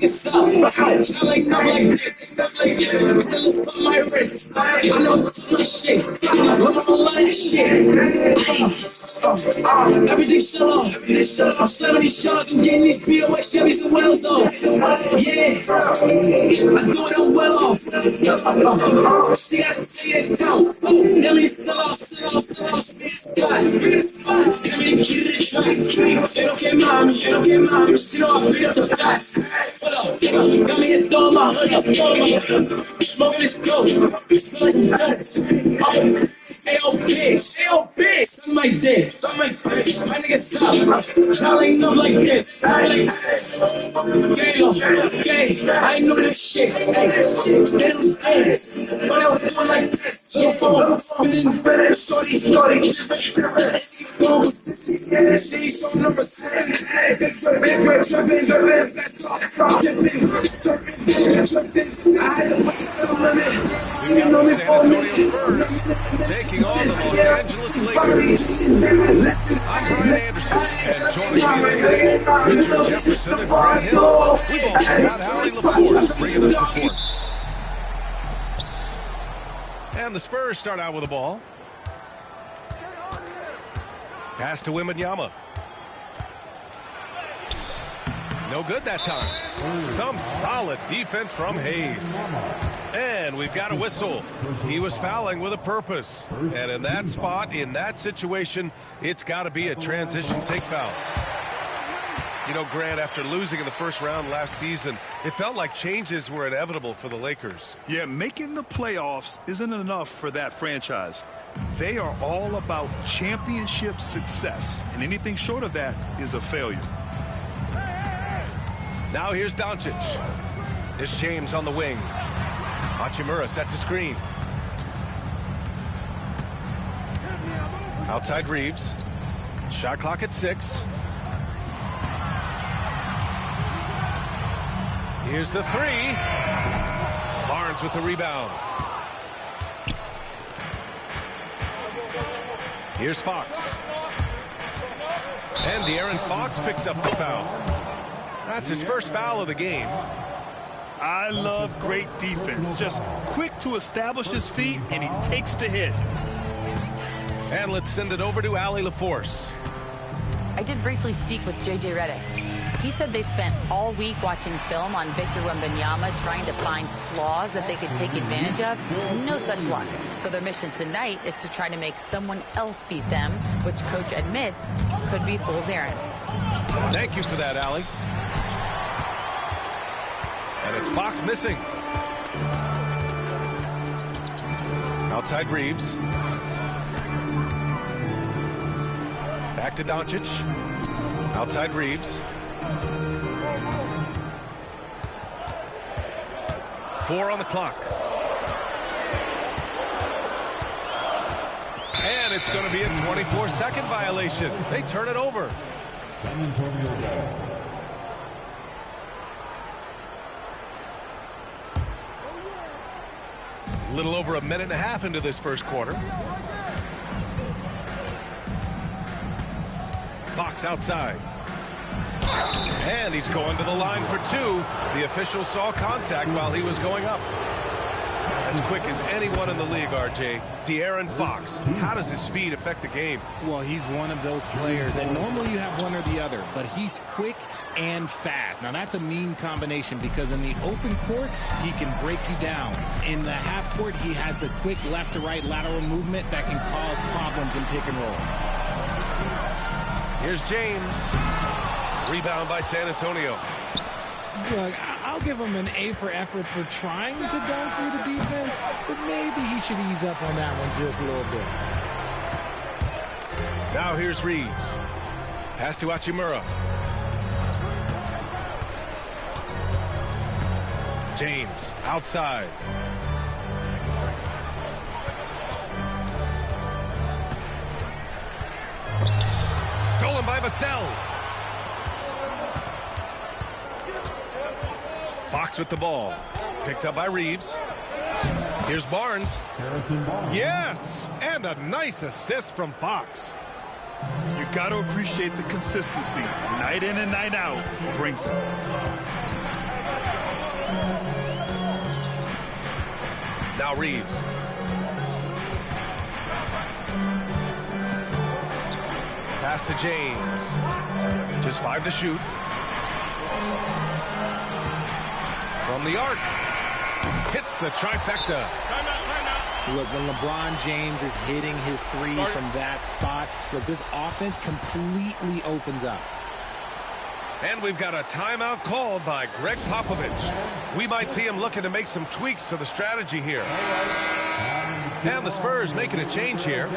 Stop like no like this, stuff like this. My wrist, I know it's my shit. I'm a lot of shit. Everything shut off. I'm slamming these shots. I'm getting these BOS Chevys and Wells off. Yeah, I do it on well off. She got to say it down. That means still off. Spot. That means get it track. They don't get mommy. She know I beat up the stats. Hold up, got me here throwing my hood up, smoking this dope, feel like some donuts. Ayo, bitch, suck my dick, my nigga stop, y'all ain't know like this, gay, I ain't know this shit, they do dance, but I was doing like this, so far, spinning, shorty, she so numbers, big drip, dripping, that's all, dipping, surfing, I had to push to the limit, you know me for a minute, taking on the Los Angeles Lakers. I'm Brian Anderson, and joining me today, Richard Jefferson and Brent Hill. We've also got Allie LaForce bringing us reports. And the Spurs start out with the ball. Pass to Wembanyama. No good that time. Some solid defense from Hayes. And we've got a whistle. He was fouling with a purpose. And in that spot, in that situation, it's got to be a transition take foul. You know, Grant, after losing in the first round last season, it felt like changes were inevitable for the Lakers. Yeah, making the playoffs isn't enough for that franchise. They are all about championship success, and anything short of that is a failure. Now here's Doncic. There's James on the wing. Hachimura sets a screen. Outside Reeves. Shot clock at 6. Here's the 3. Barnes with the rebound. Here's Fox. And De'Aaron Fox picks up the foul. That's his first foul of the game. I love great defense. Just quick to establish his feet, and he takes the hit. And let's send it over to Allie LaForce. I did briefly speak with J.J. Redick. He said they spent all week watching film on Victor Wembanyama trying to find flaws that they could take advantage of. No such luck. So their mission tonight is to try to make someone else beat them, which coach admits could be fool's errand. Thank you for that, Allie. And it's Fox missing. Outside Reeves. Back to Doncic. Outside Reeves. 4 on the clock. And it's going to be a 24-second violation. They turn it over. A little over a minute and a half into this first quarter. Fox outside. And he's going to the line for 2. The official saw contact while he was going up. As quick as anyone in the league, RJ. De'Aaron Fox. How does his speed affect the game? Well, he's one of those players that normally you have one or the other, but he's quick and fast. Now, that's a mean combination because in the open court, he can break you down. In the half court, he has the quick left to right lateral movement that can cause problems in pick and roll. Here's James. Rebound by San Antonio. Look, I'll give him an A for effort for trying to dunk through the defense, but maybe he should ease up on that one just a little bit. Now here's Reeves. Pass to Hachimura. James outside. Stolen by Vassell. Fox with the ball. Picked up by Reeves. Here's Barnes. Yes! And a nice assist from Fox. You got to appreciate the consistency. Night in and night out brings it. Now Reeves. Pass to James. Just 5 to shoot. From the arc. Hits the trifecta. Look, when LeBron James is hitting his three from that spot, look, this offense completely opens up. And we've got a timeout called by Greg Popovich. We might see him looking to make some tweaks to the strategy here. And the Spurs making a change here.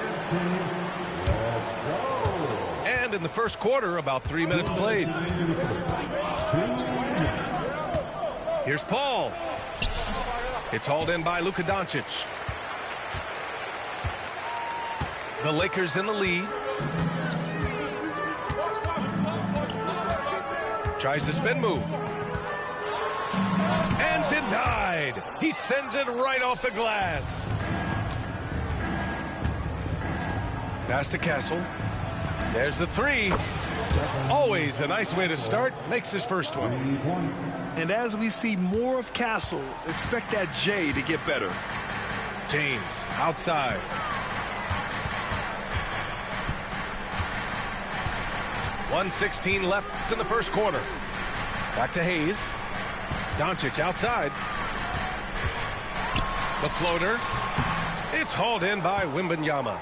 And in the first quarter, about 3 minutes played. Here's Paul. It's hauled in by Luka Doncic. The Lakers in the lead. Tries the spin move. And denied. He sends it right off the glass. Pass to Castle. There's the 3. Always a nice way to start. Makes his first one. And as we see more of Castle, expect that J to get better. James outside. .116 left in the first quarter. Back to Hayes. Doncic outside. The floater. It's hauled in by Wembanyama.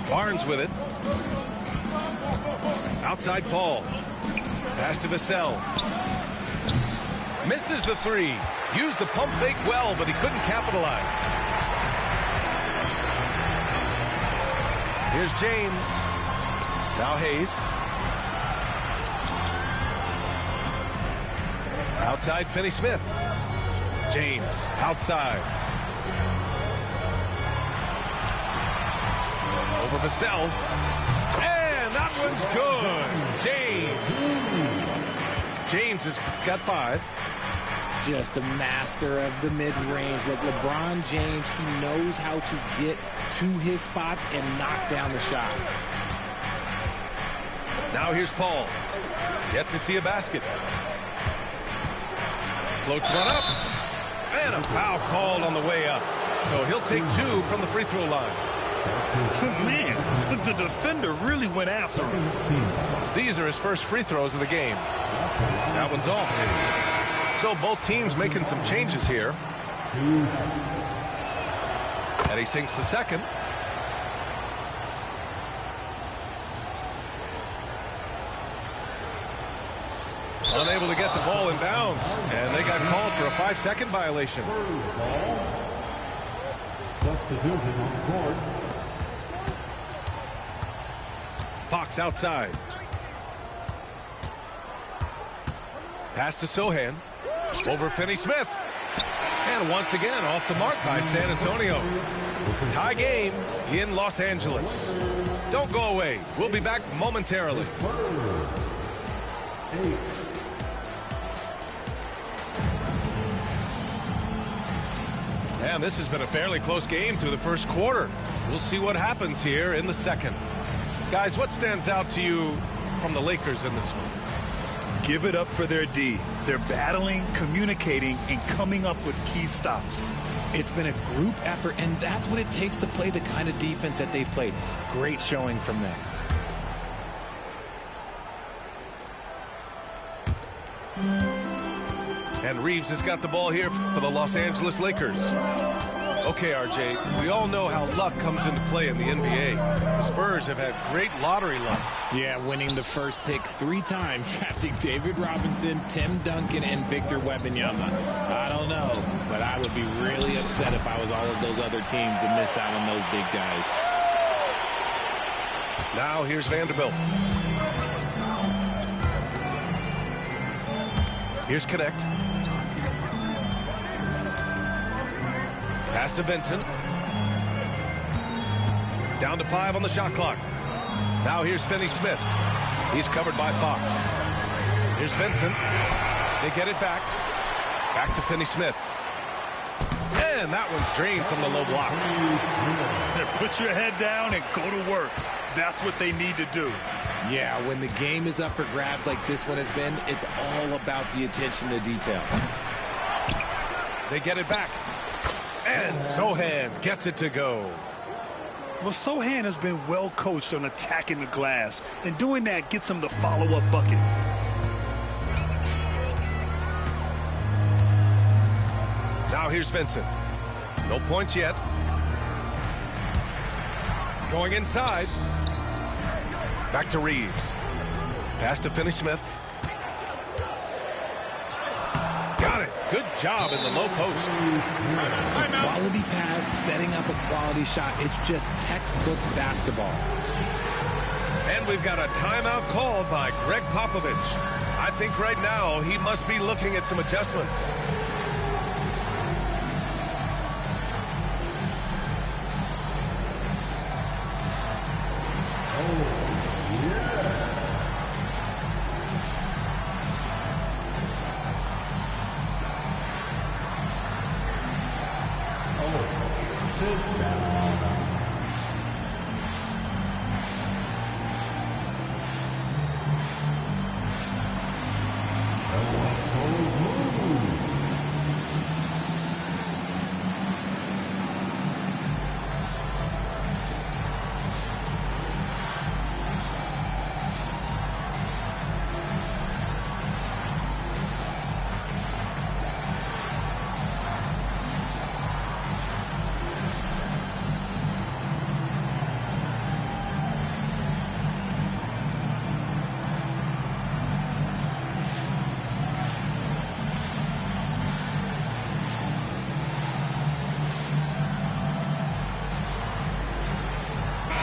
Barnes with it. Outside Paul. Pass to Vassell. Misses the 3. Used the pump fake well, but he couldn't capitalize. Here's James. Now Hayes. Outside Finney-Smith. James outside. Over Vassell. And that one's good. James has got 5. Just a master of the mid-range. Like LeBron James, he knows how to get to his spots and knock down the shots. Now here's Paul. Yet to see a basket. Floats one up. And a foul called on the way up. So he'll take 2 from the free throw line. Man, the defender really went after him. These are his first free throws of the game. That one's off. So both teams making some changes here. And he sinks the second. Unable to get the ball in bounds. And they got called for a 5-second violation. Fox outside. Pass to Sohan. Over Finney-Smith. And once again off the mark by San Antonio. Tie game in Los Angeles. Don't go away. We'll be back momentarily. And this has been a fairly close game through the first quarter. We'll see what happens here in the second. Guys, what stands out to you from the Lakers in this one? Give it up for their D. They're battling, communicating, and coming up with key stops. It's been a group effort, and that's what it takes to play the kind of defense that they've played. Great showing from them. And Reeves has got the ball here for the Los Angeles Lakers. Okay, RJ, we all know how luck comes into play in the NBA. The Spurs have had great lottery luck. Yeah, winning the first pick 3 times, drafting David Robinson, Tim Duncan, and Victor Wembanyama. I don't know, but I would be really upset if I was all of those other teams to miss out on those big guys. Now here's Vanderbilt. Here's Connect. Pass to Vincent. Down to 5 on the shot clock. Now here's Finney-Smith. He's covered by Fox. Here's Vincent. They get it back. Back to Finney-Smith. And that one's drained from the low block. Put your head down and go to work. That's what they need to do. Yeah, when the game is up for grabs like this one has been, it's all about the attention to detail. They get it back. And Sohan gets it to go. Well, Sohan has been well coached on attacking the glass, and doing that gets him the follow-up bucket. Now here's Vincent. No points yet. Going inside. Back to Reeves. Pass to Finney-Smith. Got it. Good job in the low post. Quality pass, setting up a quality shot. It's just textbook basketball. And we've got a timeout called by Greg Popovich. I think right now he must be looking at some adjustments.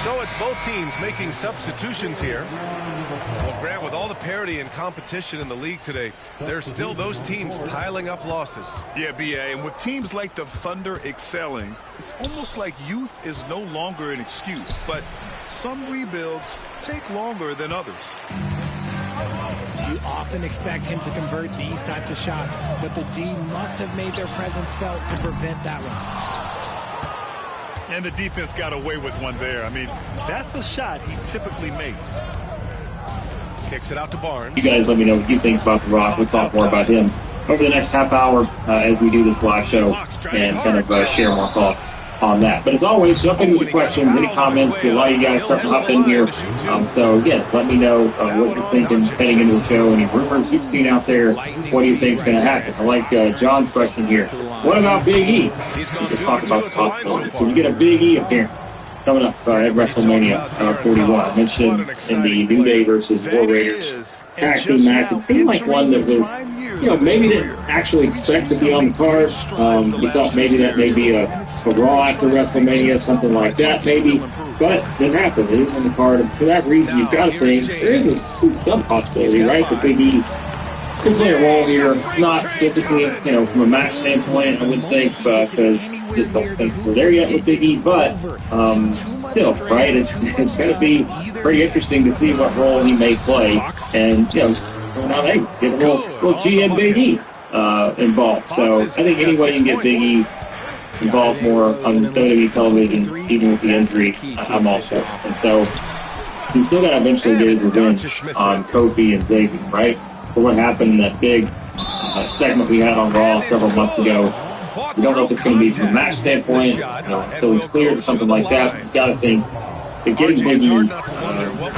So it's both teams making substitutions here. Well, Grant, with all the parity and competition in the league today, there's still those teams piling up losses. Yeah, B.A., and with teams like the Thunder excelling, it's almost like youth is no longer an excuse. But some rebuilds take longer than others. You often expect him to convert these types of shots, but the D must have made their presence felt to prevent that one. And the defense got away with one there. I mean, that's a shot he typically makes. Kicks it out to Barnes. You guys let me know what you think about The Rock. We'll talk more about him over the next half hour as we do this live show and kind of share more thoughts. on that. But as always, jump into the questions, any comments. A lot of you guys starting to hop in here. So again, let me know what you're thinking heading into the show. Any rumors you've seen out there? What do you think's going to happen? I like John's question here. What about Big E? Let's talk about the possibilities. So we get a Big E appearance coming up at WrestleMania 41. I mentioned in the New Day versus War Raiders tag team match, it seemed like one that was, maybe didn't actually expect to be on the card. We thought maybe that may be a Raw after WrestleMania, something like that, maybe. But it didn't happen. It is on the card. And for that reason, you've got to think there is some possibility, right, that Big E could play a role here. Not physically, from a match standpoint, I wouldn't think, because just don't think we're there yet with Big E. But still, right, it's going to be pretty interesting to see what role he may play. And, now they get a little GM Big E involved. So I think any way you can get Big E involved more on WWE television, even with the injury, I'm all for it. And so he's still got to eventually get his revenge on Kofi and Xavier, right? For what happened in that big segment we had on Raw several months ago. We don't know if it's going to be from a match standpoint, until it's cleared or something like that. You've got to think that getting Big E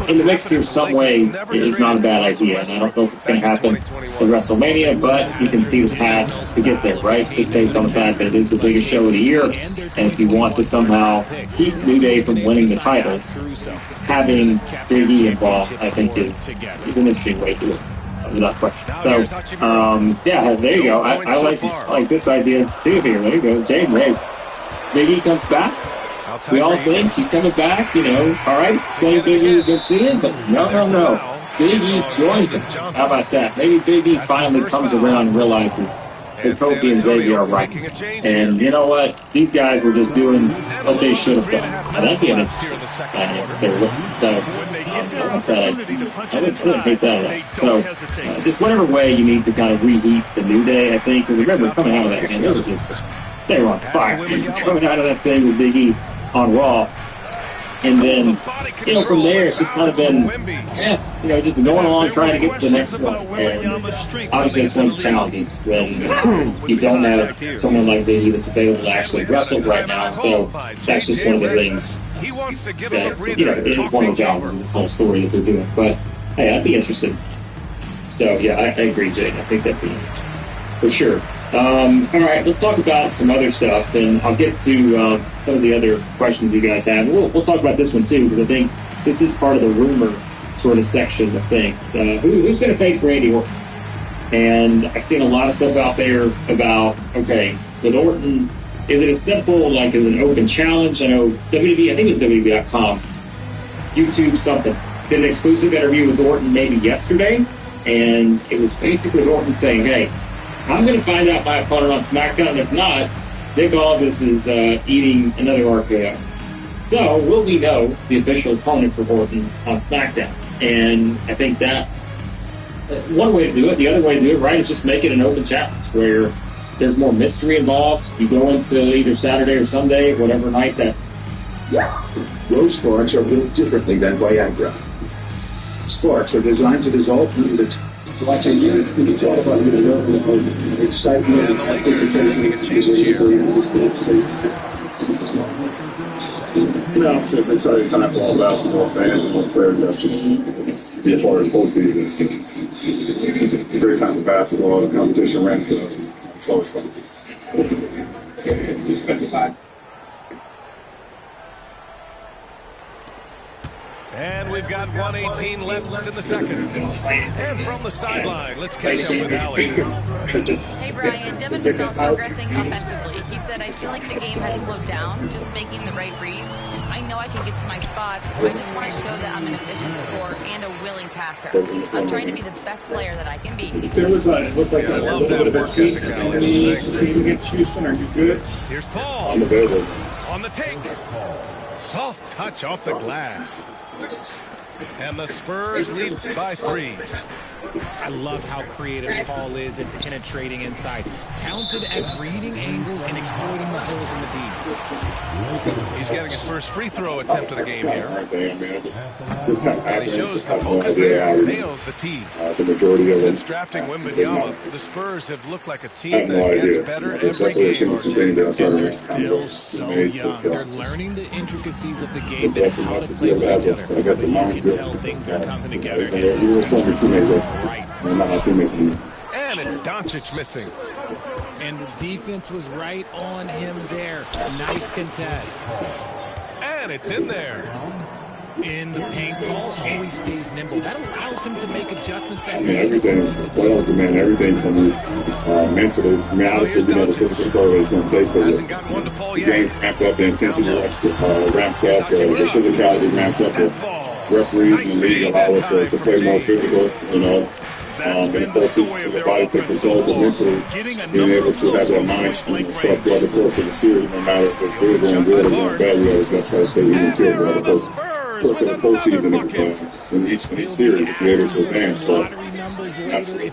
in the mix here some way is not a bad idea. And I don't know if it's going to happen at WrestleMania, but you can see the path to get there, right? Just based on the fact that it is the biggest show of the year. And if you want to somehow keep New Day from winning the titles, having Big E involved, I think, is an interesting way to do it. Without question. So, there you go. I like this idea. See it here. There you go. James, hey, Big E comes back. We all think he's coming back, all right, same Big E we've been seeing, but no. Big E joins him. How about that? Maybe Big E finally comes around and realizes that Kofi and Xavier are right. And you know what? These guys were just doing what they should have done. And that's the end of they were looking. So, I wouldn't hate that at all. So, just whatever way you need to kind of reheat the New Day, I think. Because remember, coming out of that, man, they were on fire. Coming out of that thing with Big E on Raw. And then, from there, it's just kind of been, just going along trying to get to the next one. And obviously, it's one of the challenges when you don't have someone like Big E that's available to actually wrestle right now. So that's just one of the things that, it is one of the challenges in this whole story that they're doing. But, hey, I'd be interested. So, I agree, Jay. I think that'd be for sure. All right, let's talk about some other stuff, and I'll get to some of the other questions you guys have. We'll talk about this one, too, because I think this is part of the rumor sort of section of things. Who's going to face Randy Orton? And I've seen a lot of stuff out there about, okay, with Orton, is it as simple, like, as an open challenge? I know WWE, I think it was WWE.com, YouTube something, did an exclusive interview with Orton maybe yesterday, and it was basically Orton saying, hey, I'm going to find out my opponent on SmackDown, and if not, Nick Aldis is eating another RKO. So, will we know the official opponent for Orton on SmackDown? And I think that's one way to do it. The other way to do it, right, is just make it an open challenge where there's more mystery involved. You go into either Saturday or Sunday, whatever night that... Yeah, those sparks are built differently than Viagra. Sparks are designed to dissolve through the... Like you talk about the excitement and anticipation it's just an exciting time for all basketball fans and all players that should be a part of both seasons. Great time for basketball, the competition ramps up. It's always fun. And we've got 1:18 left in the second. And from the sideline, let's catch up with Alex. Hey, Brian, Devin Vassell's progressing offensively. He said, I feel like the game has slowed down, just making the right reads. I know I can get to my spots. I just want to show that I'm an efficient scorer and a willing passer. I'm trying to be the best player that I can be. There was a, it looked like a little bit of a tweak against Houston. Are you good? Here's Paul. I'm available. On the take. Soft touch off the glass. And the Spurs lead by 3. I love how creative Paul is in penetrating inside. Talented at reading angles and exploiting the holes in the D. He's getting his first free throw attempt of the game here. And he shows the I focus there, nails the tee. the majority of Since them. drafting Wembanyama, the Spurs have looked like a I team have no that idea. gets better It's every definitely game. something that's And they're still so young. They're learning the intricacies of the game and how to play with each other. But you can tell things are coming together. Right. And it's Doncic missing. And the defense was right on him there. Nice contest. And it's in there. In the paint, Paul always stays nimble. That allows him to make adjustments that Everything, playoffs, man, everything from mentally. I mean, obviously, you know, the physical toll it's going to take, but Hasn't gotten one to fall the yet. game's ramped up, the intensity ramps up, the physicality ramps up. The referees in the league allow us to play more physical, you know. And of course, so the body takes a toll, but mentally, being able to have that mind set throughout the course of the series, no matter if it's really going good or going bad, we always got to stay even feel throughout the course of the postseason in each series to be able to advance. So, absolutely.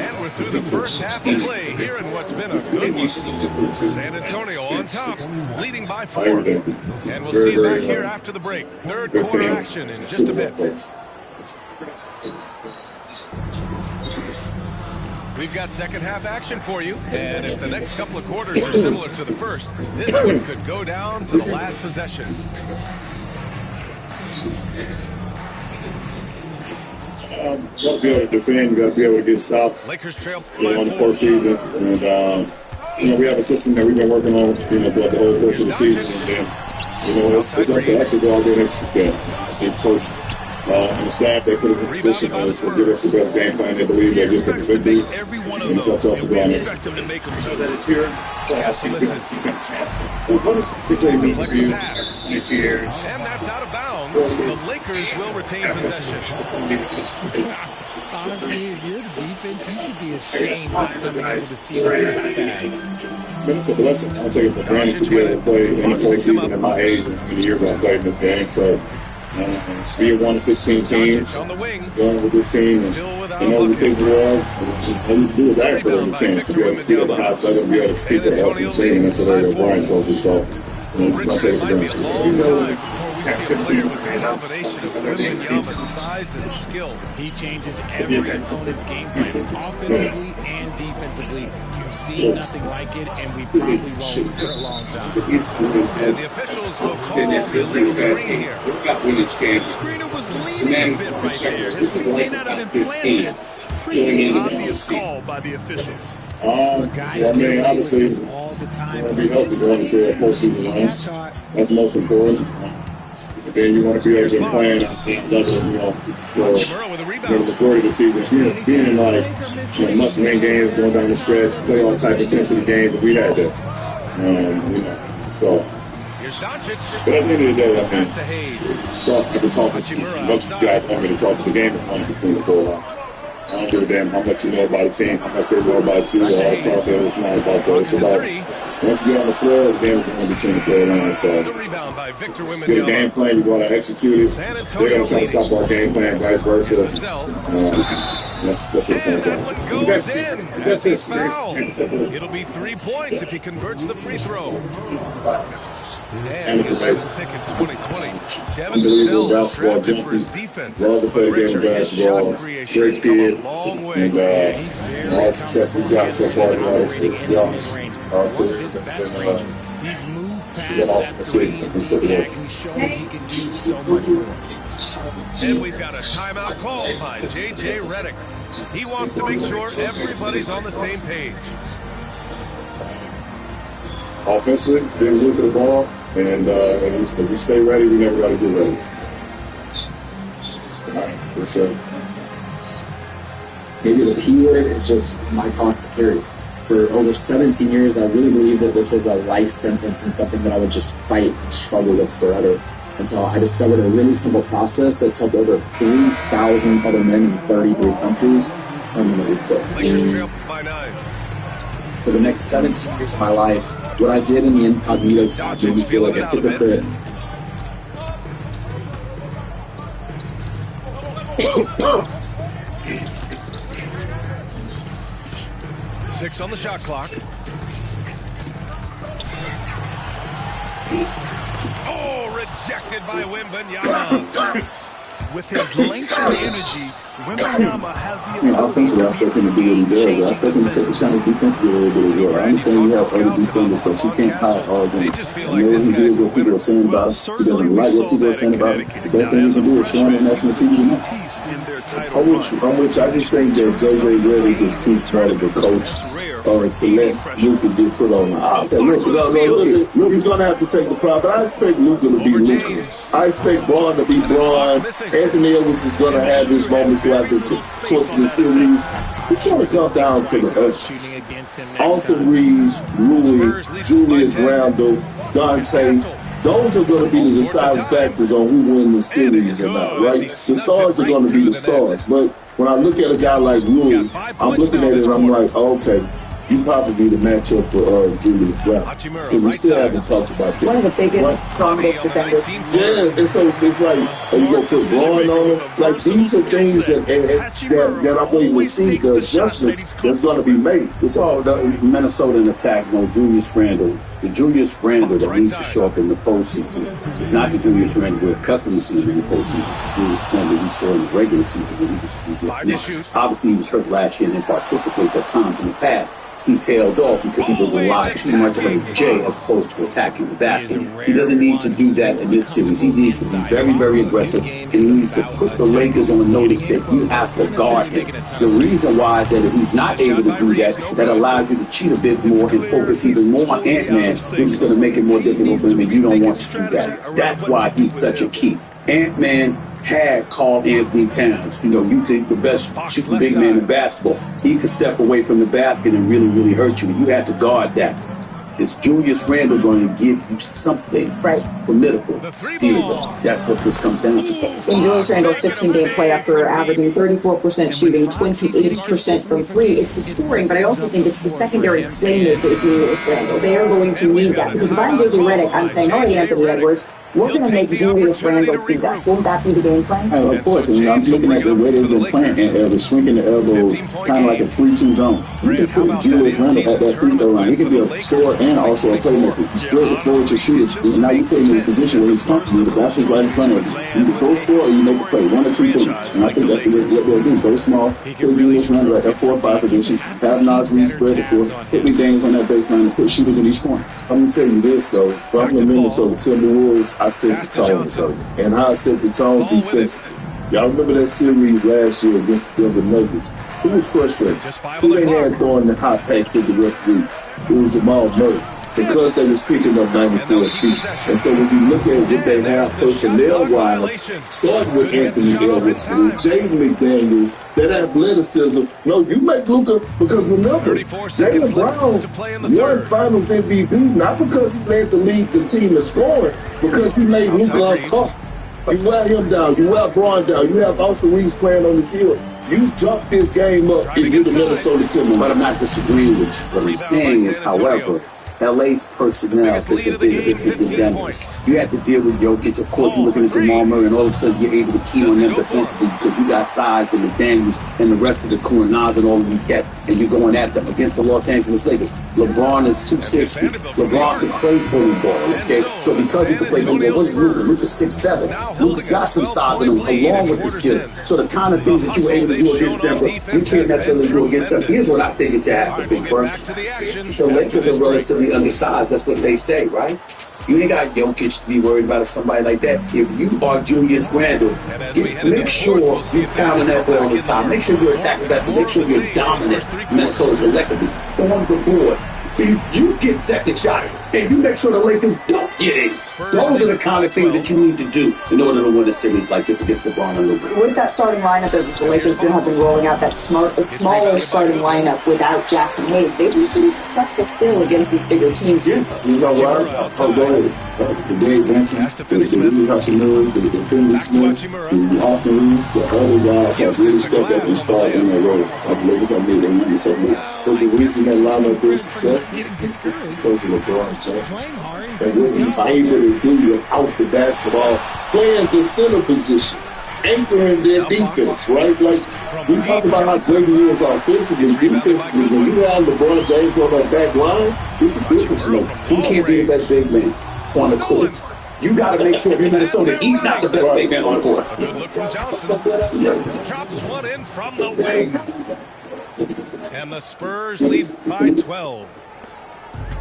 And we're through the first half of play here in what's been a good one. San Antonio on top, leading by 4. And we'll see you back here after the break. Third quarter action in just a bit. We've got second half action for you, and if the next couple of quarters are similar to the first, this one could go down to the last possession. You got to be able to defend, you got to be able to get stops. Lakers trail On the by 4. postseason, and you know, we have a system that we've been working on, you know, throughout the whole course of the season, and then, you know, it's up to us to go out there and execute that. They coach and the staff, they put us in position to give us the best game plan. They believe that gives us the victory. And it's up to us to go out and execute. So that it's here. So I think we've got a chance. What does this particularly mean for you this year? And that's out of bounds. The Lakers will retain possession. Honestly, if you're the defense, you should be ashamed not to be able to steal It's a blessing. I don't take it for granted to be able to play in the postseason at my age and how many years I've played in this game. So, to be a 1-16 team, On the wing, going with this team, and you know, we think well, all we do is ask for every chance to be able to be at the highest level and be able to speak to the ultimate team. That's what Brian told us. So, don't take it for might be a granted. long time before we see a player with a combination of Wembanyama's size and skill. He changes every opponent's game plan, offensively and defensively. You've seen nothing like it, and we probably won't for a long time. And the officials will call the illegal screen here. The screener was leaning a bit right there. His feet may not have been planted. Pretty obvious call by the officials. I mean, obviously, you want to be healthy going into a postseason run. That's most important. And then you want to be able to play at that level, you know, for the majority of the season. Being in like must-win games, going down the stretch, playoff type intensity games that we had there. You know, so. Here's Doncic. But at the end of the day, I Pass to mean, Hayes. so I can talk as much as you guys want me to talk. The game is running between the four. I don't give a damn how much you know about the team, how much they know about you. All talk there, it's not about that. It's about once you get on the floor, the game is running between the four lines. So The rebound by Victor get a Wembanyama. game plan, you want to execute it. They're going to try to stop our game plan, vice versa. That's the And that point. one goes in as he's fouled. It'll be 3 points if he converts the free throw. And his first pick in 2020, Devin Unbelievable Vassell basketball drafted for his junkie. defense. Love to play a game of Richard, his basketball. shot creation Great has come kid. a long way. And all the success he's got so far, you know, it's young. One of his best ranges. He's moved past Yeah, that that's three. it. And he's shown he can do so much more. And we've got a timeout called by J.J. Redick. He wants to make sure everybody's on the same page. Offensively, being good to the ball, and as you stay ready, we never got to get ready. That's it. Maybe the key word is just my cost to carry. For over 17 years, I really believed that this was a life sentence and something that I would just fight and struggle with forever. Until I discovered a really simple process that's helped over 3,000 other men in 33 countries permanently quit. Lakers trail by 9. For the next 17 years of my life, what I did in the incognito tab made me feel like a hypocrite. 6 on the shot clock. Oh, rejected by Wembanyama. With his length and energy, Wembanyama has the ability offensively, I expect him to do what he does. I expect him to take a shot at defensively a little bit as well. I understand you have other defenders, but you can't hide all of them. I know he did what people are saying about him. He doesn't like what people are saying about him. The best thing he can do is show him on national TV now. I just think that J.J. Redick is too smart of a coach to let Luka get put on the eye. I said, look, he's going to have to take the pride, but I expect Luka to be Luka. I expect Braun to be Braun. Anthony Edwards is going to have his moments throughout the course of the series. It's going to come down to the others. Austin Reeves, Rui, Julius Randle, Dante. Those are going to be the deciding factors on who wins the series or not, right? The stars are going to be the stars. But when I look at a guy like Rui, I'm looking at it and I'm like, oh, okay, you probably be the matchup for Julius Randle. Because we still haven't talked about that. One of the biggest, strongest defenders. Yeah, and so it's like, are you going to put Braun on him? Like, these are things that I'm waiting to see the adjustments that's going to be made. It's all the Minnesota attack, Julius Randle. The Julius Randle that needs to show up in the postseason is not the Julius Randle we're accustomed to seeing in the postseason. It's the Julius Randle we saw in the regular season when he was obviously he was hurt last year and didn't participate at times in the past. He tailed off because he was relying too much on Jay as opposed to attacking the basket. He doesn't need to do that in this series. He needs to be very, very aggressive, and he needs to put the Lakers on notice that you have to guard him. The reason why is that if he's not able to do that, that allows you to cheat a bit more and focus even more on Ant-Man, which is going to make it more difficult for him, and you don't want to do that. That's why he's such a key. Ant-Man had called Anthony Towns. You think the best shooting big man in basketball. He could step away from the basket and really, really hurt you. You had to guard that. Is Julius Randle going to give you something formidable to deal with? That's what this comes down to. In Julius Randle's 15-game play, after averaging 34% shooting, 28% from three, it's the scoring, but I also think it's the secondary playmaker of Julius Randle. They are going to need that. Because if I'm J.J. Redick, I'm saying, all right, Anthony Edwards, we're going to make Julius Randle do that. Won't that be the game plan? Of course. And I'm looking at the way they've been playing, and they're swinging the elbows kind of like a 3-2 zone. You can put Julius Randle at that free throw line. He can be a scorer and also a playmaker. You spread the floor with your shooters, and now you put him in a position where he's comfortable. The basket's right in front of you. You can go score or you make a play. One or two things. And I think that's what they'll do. Go small, put Julius Randle at that 4 or 5 position, have Nas Reed spread the floor, hit McDaniels on that baseline, and put shooters in each corner. I'm going to tell you this, though. From the Minnesota Timberwolves, I set the tone. And how I set the tone defensively. Y'all remember that series last year against the Denver Nuggets? It was frustrating. Who they had throwing the hot packs at the referees? It was Jamal Murray. Because they was picking up 94 feet. And so when you look at what they have personnel-wise, starting with Anthony Edwards, Jaden McDaniels, that athleticism. No, you make Luka, because remember, Jaylen Brown won Finals MVP, not because he made the lead the team in scoring, because he made Luka uncomfortable. You wear him down, you wear Braun down, you have Austin Reeves playing on the field. You jump this game up if you're the Minnesota Timberwolves. But I'm not disagreeing with you. What I'm saying is, however, LA's personnel is a bit different than Denver's. You have to deal with Jokic. Of course, you're looking at Jamal Murray, and all of a sudden you're able to key on them defensively because you got size and McDaniels and the rest of the crew and Nas and all of these guys, and you're going at them against the Los Angeles Lakers. LeBron is 260. LeBron can play fully ball, okay? So because he can play fully ball, what is Luka? Luka's 6'7". Luka's got some size in him along with the skill. So the kind of things that you were able to do against Denver, you can't necessarily do against them. Here's what I think is going to happen, Big Bird. The Lakers are relatively undersized. That's what they say, right? You ain't got Jokic to be worried about somebody like that. If you are Julius Randle, make sure you pound that ball on the side. Make sure you're attacking that. Make sure you're dominant. Minnesota collectively on the board. If you get second shot, and you make sure the Lakers don't get it, those are the kind of things that you need to do in order to win a series like this against LeBron and Luka. With that starting lineup that the Lakers have been rolling out, a smaller starting lineup without Jackson Hayes, they've been pretty successful still against these bigger teams. Yeah, you know what? The Dave Benson, the Lee Hutchinson, the Finley Smith, the Austin Reeves, the other guys have really stepped up and started in their role. As the Lakers have made their money so much. But the reason that lineup is successful is because of LeBron James. And what he's able to do without the basketball, playing the center position. anchoring their defense, right? Like, we talk about how great he is offensively, defensively. When you have LeBron James on that back line, it's a difference maker. He can't be the best big man on the court. You got to make sure if you're Minnesota, he's not the best big man on the court. A good look from Johnson. Drops one in from the wing. And the Spurs lead by 12.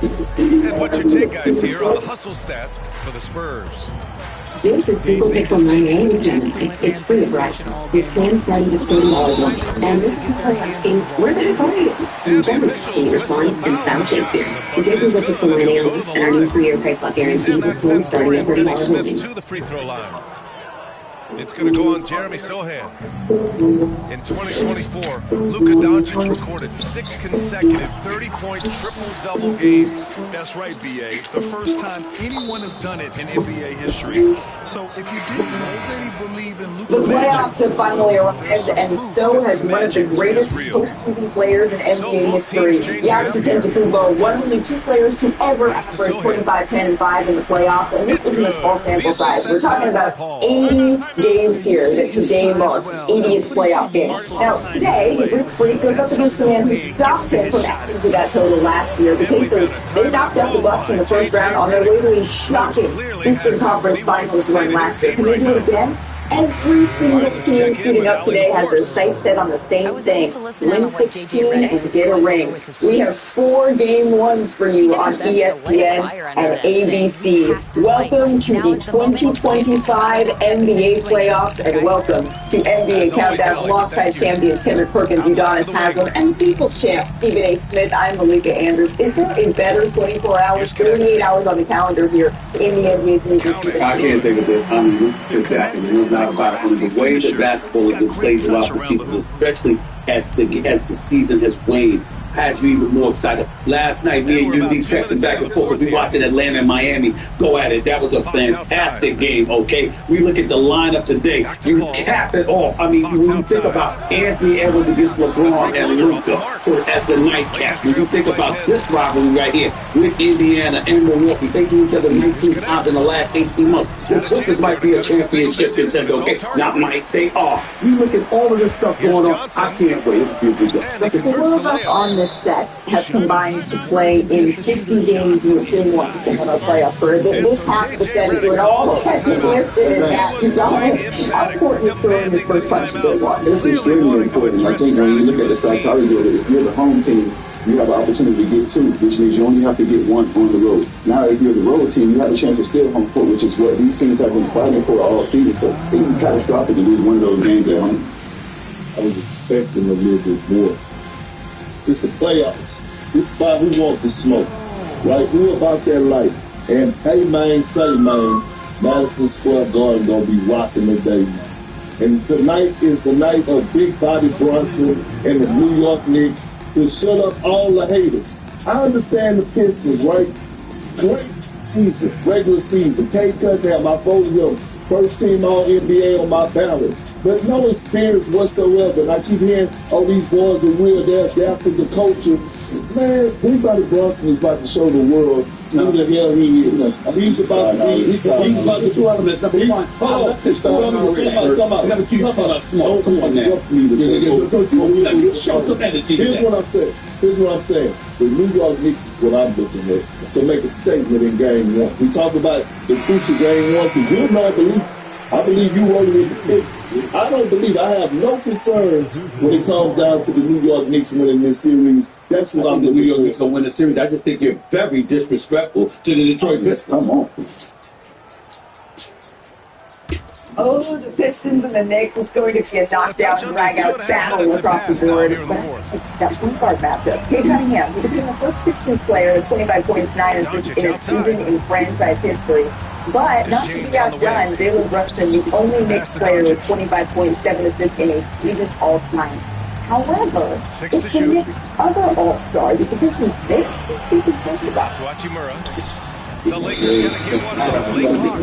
And what's your take, guys, here on the hustle stats for the Spurs? This is Google Pixel 9a with Gemini. It's free to browse. With plans starting at $30 a month. And this is a play asking, where the heck are you? From Gemini, can you respond in style Shakespeare? To get Google Pixel 9a on this and our new 3-year price lock guarantee with plans starting at $30 a month. To the free throw line. It's going to go on Jeremy Sohan. In 2024, Luka Doncic recorded 6 consecutive 30-point triple-double games. That's right, B.A. The first time anyone has done it in NBA history. So if you didn't already believe in Luka, the playoffs have finally arrived, and so has one of the greatest postseason players in NBA history. Giannis Antetokounmpo, one of only 2 players to ever average 25, 10, and 5 in the playoffs, and this isn't a small sample size. We're talking about 80 games here that today marks 80th playoff game. Now, today, the Greek Freak goes up against the man who stopped him from adding to that total last year. The Pacers, they knocked out the Bucks in the first round on their way to a shocking Eastern Conference Finals run last year. Can they do it again? Every single team suiting up today has their sights set on the same thing. Win 16 and get a ring. We have 4 game ones for you on ESPN and ABC. Welcome to the 2025 NBA playoffs and welcome to NBA Countdown alongside champions Kendrick Perkins, Udonis Haslem, and People's Champ Stephen A. Smith. I'm Malika Andrews. Is there a better 24 hours, 48 hours on the calendar here in the NBA season? I can't think of it. I mean, this is spectacular. Not about it. The way that basketball is played throughout the season, especially as the season has waned, has you even more excited. Last night, me and UD texting back and forth. We watching Atlanta and Miami go at it. That was a fantastic game, okay? We look at the lineup today. You cap it off. I mean, when you think about Anthony Edwards against LeBron and Luka as the nightcap, when you think about this rivalry right here with Indiana and Milwaukee facing each other 19 times in the last 18 months, the Clippers might be a championship contender, okay? Not might, they are. You look at all of this stuff going on. I can't wait. It's a beautiful day. So one of us on this set have combined to play in 50 games in the King One in our playoff for this half of the set is doing all has been lifted and that Udonis. How important is throwing this first punch in game one? It's extremely important. I think when you look at the psychology of it, if you're the home team, you have an opportunity to get 2, which means you only have to get 1 on the road. Now, if you're the road team, you have a chance to steal home court, which is what these teams have been fighting for all season. So it would be catastrophic to lose one of those games at home. I was expecting a little bit more. It's the playoffs. This is why we want the smoke, right? We're about that light. And hey, man, say, man, Madison Square Garden gonna be rocking today, man. And tonight is the night of Big Bobby Brunson and the New York Knicks to shut up all the haters. I understand the Pistons, right? Great season, regular season. Kate Cunningham, my vote him. First team All-NBA on my ballot. But no experience whatsoever. And I keep hearing, oh, these boys are real. They're adapting the culture. Man, Big Bobby Brunson is about to show the world who the hell he is. He's about to be. He's about to 2 elements. Number 1. Hold on. Here's what I'm saying. The New York Knicks is what I'm looking at to make a statement in game 1. We talk about the crucial game 1 because you know I believe you wrote it with the Pistons. I don't believe. I have no concerns when it comes down to the New York Knicks winning this series. That's what I'm the looking New York for. Knicks gonna win the series. I just think you're very disrespectful to the Detroit Pistons. Come on. Oh, the Pistons and the Knicks. It's going to be a knockdown, drag-out battle across the board. It's got 2 star matchups. Kate Cunningham, who became the first Pistons player with 25 points, 9 assists in a season in franchise history. But not to be outdone, Jalen Brunson, the only Knicks player with 25 points, 7 assists in a season all-time. However, it's the Knicks' other all-star that the Pistons, they keep too concerned about. The Lakers going to get one on late clock.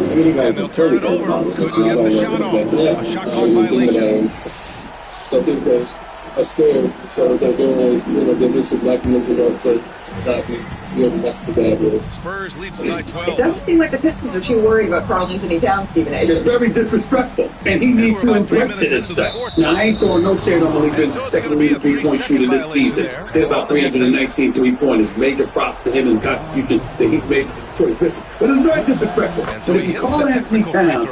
And they'll turn it over. Couldn't get the shot off. A shot clock violation. So scared. So that there is, there is some mechanism to not be, that's the bad news. Spurs lead by 12. It doesn't seem like the Pistons are too worried about Karl Anthony Towns, Stephen A. It's very disrespectful, and he needs to embrace it as such. Now, I ain't throwing no shade on Malik Beasley, second leading three-point shooter this season. Hit about 319 three-pointers. Major props to him and the contribution that he's made to the Detroit Pistons. But it's very disrespectful. So if you call Anthony Towns,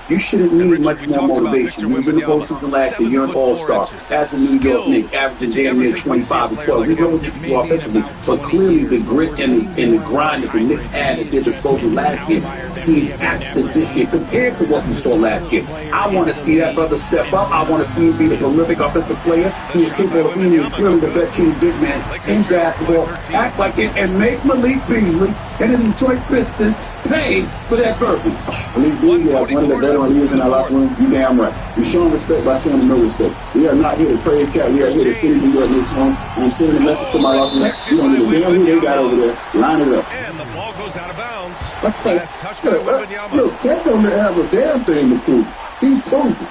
you shouldn't need much more motivation. You was in the postseason last year. You're an all-star. As a New York Knick, averaging damn near 25 and 12. We know what you can do offensively, but clearly the grit and the grind that the Knicks had at their disposal last year seems absent this year compared to what we saw last year. I want to see that brother step up. I want to see him be the prolific offensive player. He is capable of being clearly the best shooting big man in basketball. Act like it and make Malik Beasley and the Detroit Pistons pay for that verbiage. Malik Beasley has one of the veteran leaders in our locker room. You damn right. We show him respect by showing him no respect. We are not here to praise Cat. We are here to send New York Knicks home. I'm sending a message to my locker room. We don't give a damn who they got over there. Line it up. And the ball goes out of bounds. Let's face Look, Cat don't have a damn thing to prove. He's proven.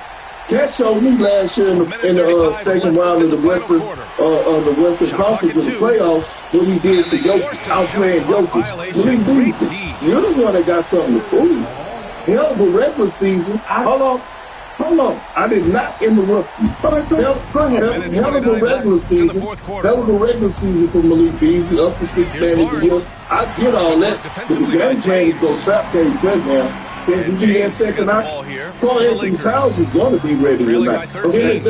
Cat showed me last year in the second round of the Western Conference of the playoffs what he did to Jokic, outplaying Jokic. Malik Beasley, you're the one that got something to prove. Hell of a regular season. Hold on. I did not interrupt you. Hell of a regular season. Hell of a regular season for Malik Beasley, up to 6 man of the year. I get all that, but the game plan is going to trap Cade Cunningham. Can we do that second option? Karl Anthony Towns is going to be ready tonight. Him and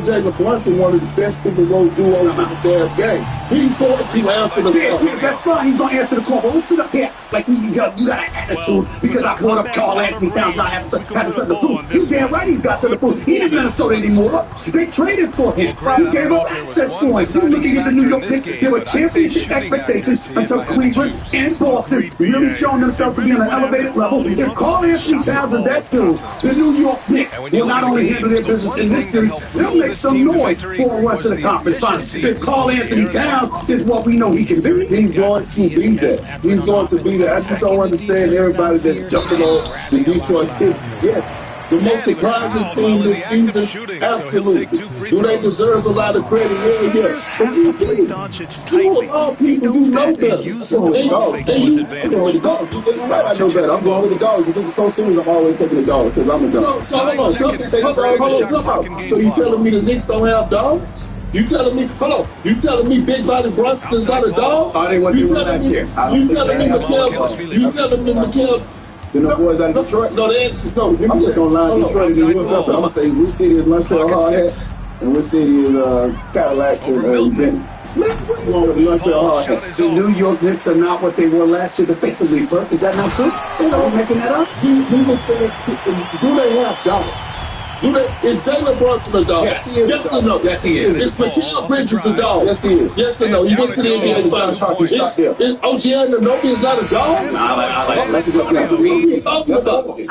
Jalen Brunson, one of the best people going to do over the damn game. He's going to answer the call. That's fine. He's going to answer the call. But don't sit up here like you got an attitude because I brought up Karl Anthony Towns not having something to prove. He's damn right he's got something to prove. He ain't in Minnesota anymore. They traded for him. He gave up assets for him. You're looking at the New York Knicks. There were championship expectations until Cleveland and Boston really showing themselves to be on an elevated level. If Karl Anthony Towns is that dude, the New York Knicks will not only handle their business in this series, they'll make some noise for a run to the conference finals. If Karl Anthony Towns is what we know he can be, he's going to be that. He's going to be that. I just don't understand everybody that's jumping on the Detroit Pistons. Yes. The most surprising team this season? Absolutely. Do they deserve a lot of credit? Yeah. But you of all people, you know better. I know better. I'm going with the dogs. If it's so serious, I'm always taking the dogs because I'm a dog. So hold on. So you telling me the Knicks don't have dogs? You telling me, you telling me Big Body Brunson is not a dog? You telling me Mikal? The boys out of Detroit? No, they answer. No, I'm just going to line Detroit and New York up. I'm going to say which city is Montreal Hard Hat and which city is Cadillac and Benton. Let's go with the Montreal Hard Hat. The New York Knicks are not what they were last year defensively, Burke. Is that not true? Are you making that up? People say, do they have dollars? Is Jalen Brunson a dog? Yes or no? Yes, he is. Is Mikal Bridges a dog? Yes, he is. Yes or no? He went to the NBA Finals. OG Anunoby is not a dog? Let's go.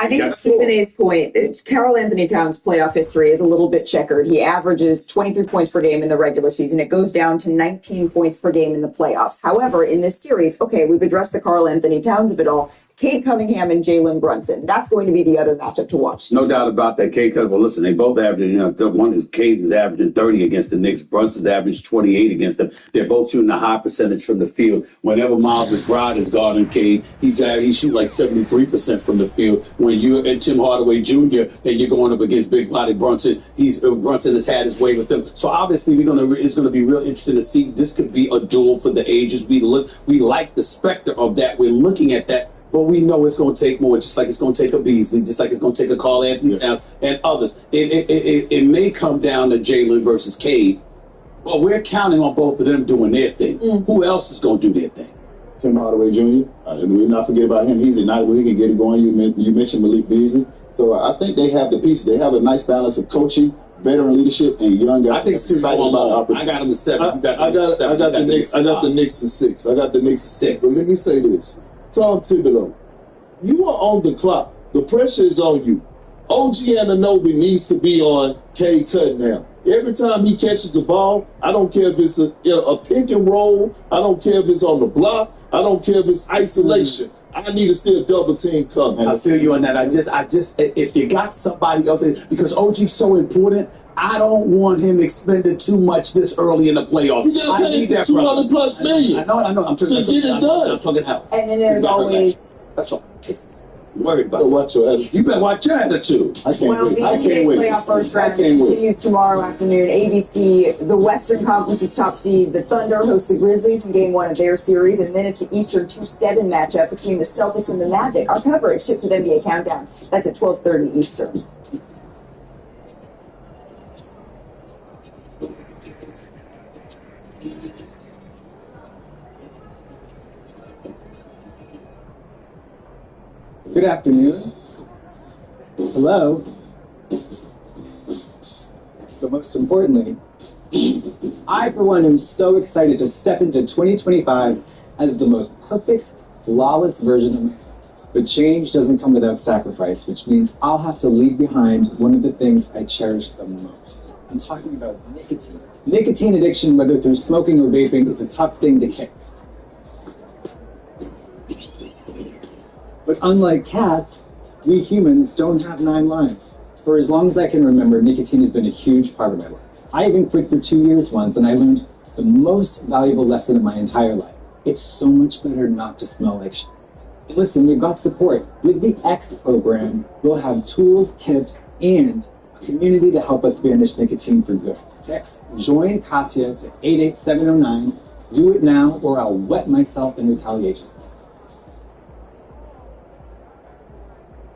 I think Stephen A's point, Karl Anthony Towns' playoff history is a little bit checkered. He averages 23 points per game in the regular season. It goes down to 19 points per game in the playoffs. However, in this series, okay, we've addressed the Karl Anthony Towns of it all. Cade Cunningham and Jalen Brunson. That's going to be the other matchup to watch. No doubt about that. Cade Cunningham, well, listen, they both averaging, one is Cade is averaging 30 against the Knicks. Brunson's averaged 28 against them. They're both shooting a high percentage from the field. Whenever Miles McBride is guarding Cade, he shoots like 73% from the field. When you're at Tim Hardaway Jr. and you're going up against Big Body Brunson, Brunson has had his way with them. So obviously it's going to be real interesting to see. This could be a duel for the ages. We like the specter of that. We're looking at that. But we know it's going to take more, just like it's going to take a Beasley, just like it's going to take a Karl Anthony Towns and others. It may come down to Jalen versus Cade, but we're counting on both of them doing their thing. Who else is going to do their thing? Tim Hardaway Jr. We not forget about him. He's a night where he can get it going. You mentioned Malik Beasley. So I think they have the pieces. They have a nice balance of coaching, veteran leadership, and young guys. I think I got him at 7. I got the Knicks. I got the Knicks at 6. I got the Knicks at 6. But let me say this. Tom Thibodeau, you are on the clock. The pressure is on you. OG Anunoby needs to be on Cade Cunningham. Every time he catches the ball, I don't care if it's a pick and roll. I don't care if it's on the block. I don't care if it's isolation. I need to see a double team coming. I feel you on that. I just, if you got somebody else, because OG's so important, I don't want him expended too much this early in the playoffs. You got paid $200+ million. I know. I'm talking to get it done. I'm talking health. And then there's always. That's all. It's worried about. Watch your attitude. You better watch your attitude. I can't wait. The I can't NBA wait. playoff first round continues tomorrow afternoon. ABC, the Western Conference's top seed, the Thunder host the Grizzlies in Game 1 of their series, and then it's the Eastern 2-7 matchup between the Celtics and the Magic. Our coverage ships with NBA Countdown. That's at 12:30 Eastern. Good afternoon. Hello. But most importantly, I, for one, am so excited to step into 2025 as the most perfect, flawless version of myself. But change doesn't come without sacrifice, which means I'll have to leave behind one of the things I cherish the most. I'm talking about nicotine. Nicotine addiction, whether through smoking or vaping, is a tough thing to kick. But unlike cats, we humans don't have 9 lives. For as long as I can remember, nicotine has been a huge part of my life. I even quit for 2 years once, and I learned the most valuable lesson of my entire life. It's so much better not to smell like shit. And listen, we've got support. With the X program, we'll have tools, tips, and a community to help us banish nicotine for good. Text Join Katya to 88709. Do it now, or I'll wet myself in retaliation.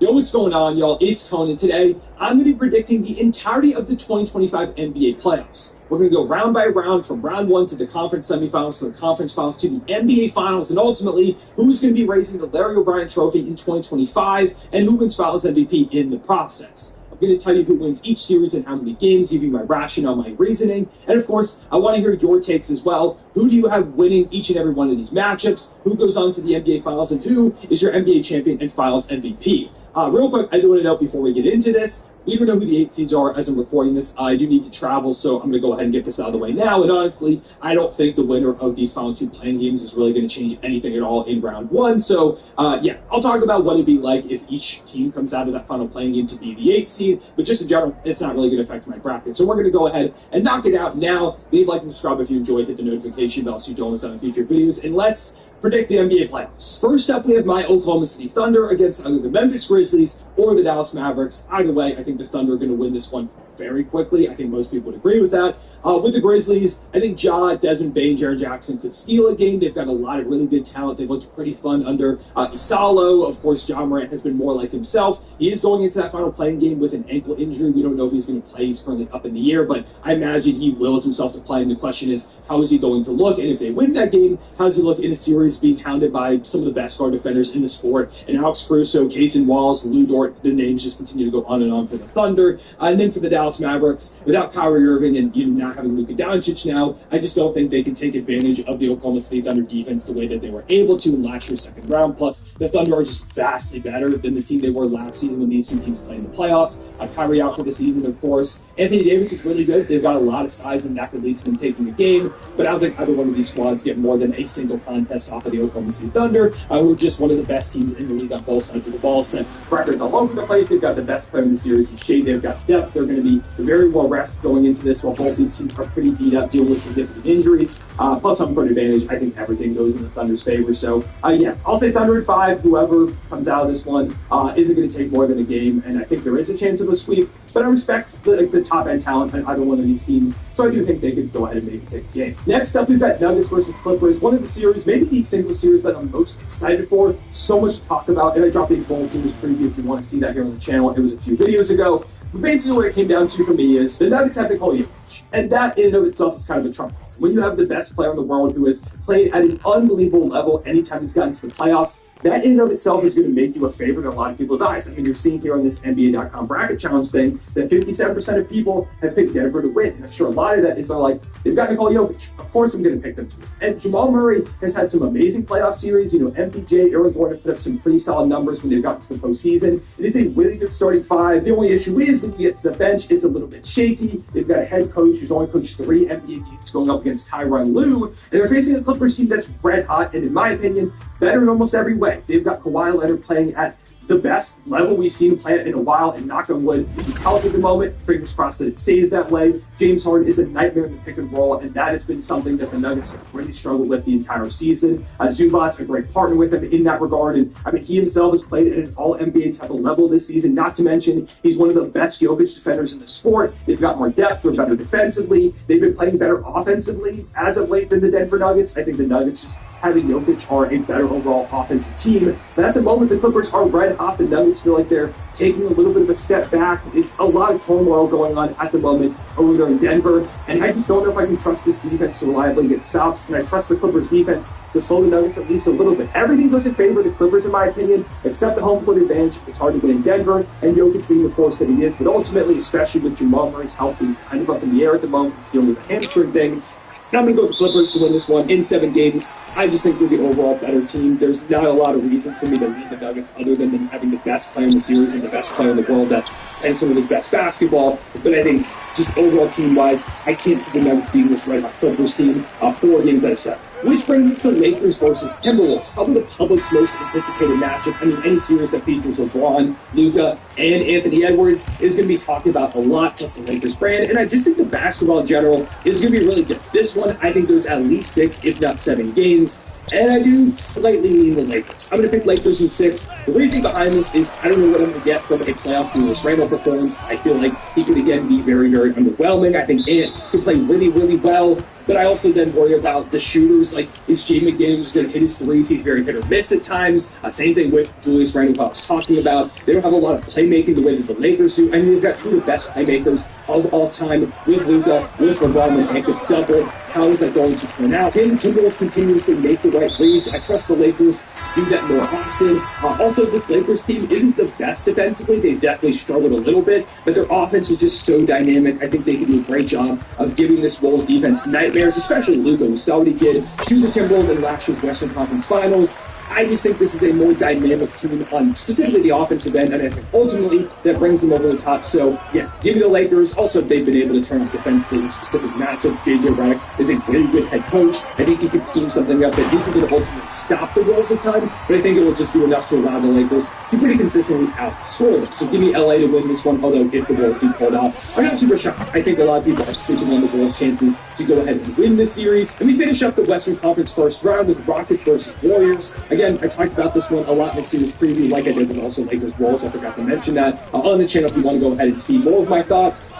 Yo, what's going on, y'all? It's Conan. Today, I'm going to be predicting the entirety of the 2025 NBA playoffs. We're going to go round by round, from round 1 to the conference semifinals, to the conference finals, to the NBA finals, and ultimately, who's going to be raising the Larry O'Brien Trophy in 2025, and who wins Finals MVP in the process. I'm going to tell you who wins each series and how many games, give you my rationale, my reasoning, and of course, I want to hear your takes as well. Who do you have winning each and every one of these matchups? Who goes on to the NBA Finals, and who is your NBA champion and Finals MVP? Real quick, I do want to note before we get into this, we don't know who the 8 seeds are as I'm recording this. I do need to travel, so I'm going to go ahead and get this out of the way now. And honestly, I don't think the winner of these final 2 playing games is really going to change anything at all in round 1. So, yeah, I'll talk about what it'd be like if each team comes out of that final playing game to be the 8 seed. But just in general, it's not really going to affect my bracket. So we're going to go ahead and knock it out now. Leave a like and subscribe if you enjoyed. Hit the notification bell so you don't miss out on future videos. And let's predict the NBA playoffs. First up, we have my Oklahoma City Thunder against either the Memphis Grizzlies or the Dallas Mavericks. Either way, I think the Thunder are going to win this one very quickly. I think most people would agree with that. With the Grizzlies, I think Ja, Desmond Bane, Jaren Jackson could steal a game. They've got a lot of really good talent. They've looked pretty fun under Isalo. Of course, Ja Morant has been more like himself. He is going into that final playing game with an ankle injury. We don't know if he's going to play. He's currently up in the air, but I imagine he wills himself to play. And the question is, how is he going to look? And if they win that game, how does he look in a series being hounded by some of the best guard defenders in the sport? And Alex Caruso, Kaysen Wallace, Lou Dort, the names just continue to go on and on for the Thunder. And then for the Dallas Mavericks, without Kyrie Irving and not having Luka Doncic now, I just don't think they can take advantage of the Oklahoma City Thunder defense the way that they were able to in last year's second round. Plus, the Thunder are just vastly better than the team they were last season when these 2 teams played in the playoffs. Kyrie out for the season, of course. Anthony Davis is really good. They've got a lot of size, and that could lead to them taking the game. But I don't think either one of these squads get more than a single contest off of the Oklahoma City Thunder, who are just one of the best teams in the league on both sides of the ball. Set records all over the place. They've got the best player in the series in Shea. They've got depth. They're going to be very well rested going into this, while both these teams are pretty beat up, dealing with significant injuries. Plus, home court advantage, I think everything goes in the Thunder's favor. So, yeah, I'll say Thunder at 5. Whoever comes out of this one isn't going to take more than a game, and I think there is a chance of a sweep. But I respect the top-end talent on either one of these teams, so I do think they could go ahead and maybe take the game. Next up, we've got Nuggets versus Clippers. One of the series, maybe the single series that I'm most excited for. So much to talk about, and I dropped a full series preview if you want to see that here on the channel. It was a few videos ago. But basically what it came down to for me is the Nuggets have to call you, and that in and of itself is kind of a trump. When you have the best player in the world who has played at an unbelievable level anytime he's gotten to the playoffs, that in and of itself is going to make you a favorite in a lot of people's eyes. I mean, you're seeing here on this NBA.com bracket challenge thing that 57% of people have picked Denver to win. And I'm sure a lot of that is like, they've got Nikola Jokic. Of course I'm going to pick them to win. And Jamal Murray has had some amazing playoff series. You know, MPJ, Aaron Gordon put up some pretty solid numbers when they've gotten to the postseason. It is a really good starting five. The only issue is when you get to the bench, it's a little bit shaky. They've got a head coach who's only coached 3 NBA games going up against Tyronn Lue. And they're facing a Clippers team that's red hot and, in my opinion, better in almost every way. They've got Kawhi Leonard playing at the best level we've seen him play in a while, and knock on wood, he's healthy at the moment. Fingers crossed that it stays that way. James Harden is a nightmare in the pick and roll, and that has been something that the Nuggets have really struggled with the entire season. Zubac's a great partner with him in that regard, and I mean, he himself has played at an all-NBA type of level this season, not to mention he's one of the best Jokic defenders in the sport. They've got more depth, they're better defensively, they've been playing better offensively as of late than the Denver Nuggets. I think the Nuggets, just having Jokic, are a better overall offensive team, but at the moment the Clippers are red hot. The Nuggets feel like they're taking a little bit of a step back. It's a lot of turmoil going on at the moment over there in Denver, and I just don't know if I can trust this defense to reliably get stops, and I trust the Clippers defense to slow the Nuggets at least a little bit. Everything goes in favor of the Clippers in my opinion, except the home court advantage. It's hard to win in Denver, and Jokic being the force that he is, but ultimately, especially with Jamal Murray's health being kind of up in the air at the moment, he's dealing with a hamstring thing. And I'm going to go with the Clippers to win this one in 7 games. I just think they're the overall better team. There's not a lot of reasons for me to lead the Nuggets other than them having the best player in the series and the best player in the world that's playing some of his best basketball. But I think just overall team-wise, I can't see the Nuggets beating this red hot Clippers team 4 games out of 7. Which brings us to Lakers versus Timberwolves, probably the public's most anticipated matchup. I mean, any series that features LeBron, Luka, and Anthony Edwards is going to be talked about a lot, plus the Lakers brand. And I just think the basketball in general is going to be really good. This one, I think there's at least 6, if not 7 games. And I do slightly lean the Lakers. I'm going to pick Lakers in 6. The reason behind this is I don't know what I'm going to get from a playoff Julius Randle performance. I feel like he could again be very, very underwhelming. I think Ant could play really, really well. But I also then worry about the shooters. Like, is Jay McDaniels going to hit his threes? He's very hit or miss at times. Same thing with Julius Randle, I was talking about. They don't have a lot of playmaking the way that the Lakers do. I mean, they've got 2 of the best playmakers of all time with Luka, with LeBron, when Ant gets doubled. How is that going to turn out? Can the Timberwolves continuously make the right reads? I trust the Lakers do that more often. Also, this Lakers team isn't the best defensively. They definitely struggled a little bit, but their offense is just so dynamic. I think they can do a great job of giving this Wolves defense nightmares, especially Luka. We saw what he did to the Timberwolves in last year's Western Conference Finals. I just think this is a more dynamic team on specifically the offensive end, and I think ultimately that brings them over the top. So, yeah, give me the Lakers. Also, they've been able to turn up defensively in specific matchups. JJ Redick is a really good head coach. I think he could scheme something up that isn't going to ultimately stop the Wolves a ton, but I think it will just do enough to allow the Lakers to pretty consistently outscore them. So give me LA to win this one, although if the Wolves do pull it off, I'm not super shocked. I think a lot of people are sleeping on the Wolves' chances to go ahead and win this series. And we finish up the Western Conference first round with Rockets versus Warriors. Again, I talked about this one a lot in the series preview, like I did with also Lakers Wolves. I forgot to mention that on the channel if you want to go ahead and see more of my thoughts.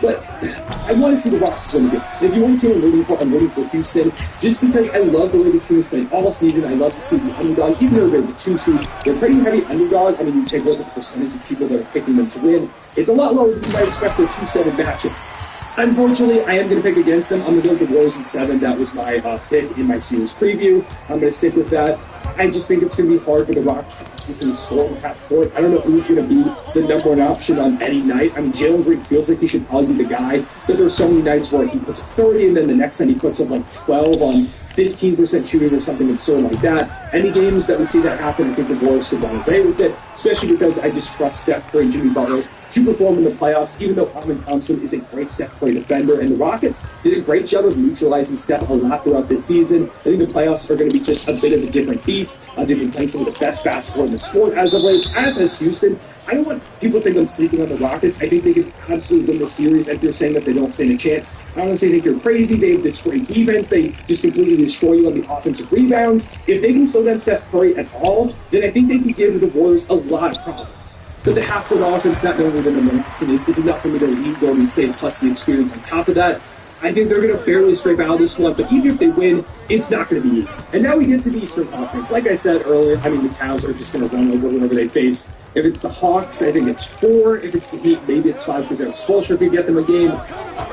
But I want to see the Rockets win again. So if you want to see what I'm rooting for, I'm rooting for Houston. Just because I love the way this team has played all season. I love to see the underdog, even though they're the 2 seed. They're pretty heavy underdog. I mean, you take a look at the percentage of people that are picking them to win. It's a lot lower than you might expect for a 2-7 matchup. Unfortunately, I am going to pick against them. I'm going to go with the Warriors in 7. That was my pick in my series preview. I'm going to stick with that. I just think it's going to be hard for the Rockets to consistently score in half court. I don't know who's going to be the number 1 option on any night. I mean, Jalen Green feels like he should probably be the guy, but there's so many nights where he puts up 30, and then the next night he puts up like 12 on 15% shooting or something absurd like that. Any games that we see that happen, I think the Warriors could run away with it, especially because I just trust Steph Curry and Jimmy Butler to perform in the playoffs, even though Armin Thompson is a great Steph Curry defender. And the Rockets did a great job of neutralizing Steph a lot throughout this season. I think the playoffs are going to be just a bit of a different beast. They've been playing some of the best basketball in the sport as of late, as has Houston. I don't want people to think I'm sleeping on the Rockets. I think they can absolutely win the series. If you're saying that they don't stand a chance, I honestly think you're crazy. They have this great defense. They just completely destroy you on the offensive rebounds. If they can slow down Steph Curry at all, then I think they can give the Warriors a lot of problems. But the half-court offense, not knowing where the momentum is enough for me to lead Golden State, plus the experience on top of that. I think they're going to barely scrape out of this one, but even if they win, it's not going to be easy. And now we get to the Eastern Conference. Like I said earlier, I mean, the Cavs are just going to run over whoever they face. If it's the Hawks, I think it's 4. If it's the Heat, maybe it's 5 because Eric Spoelstra could get them a game.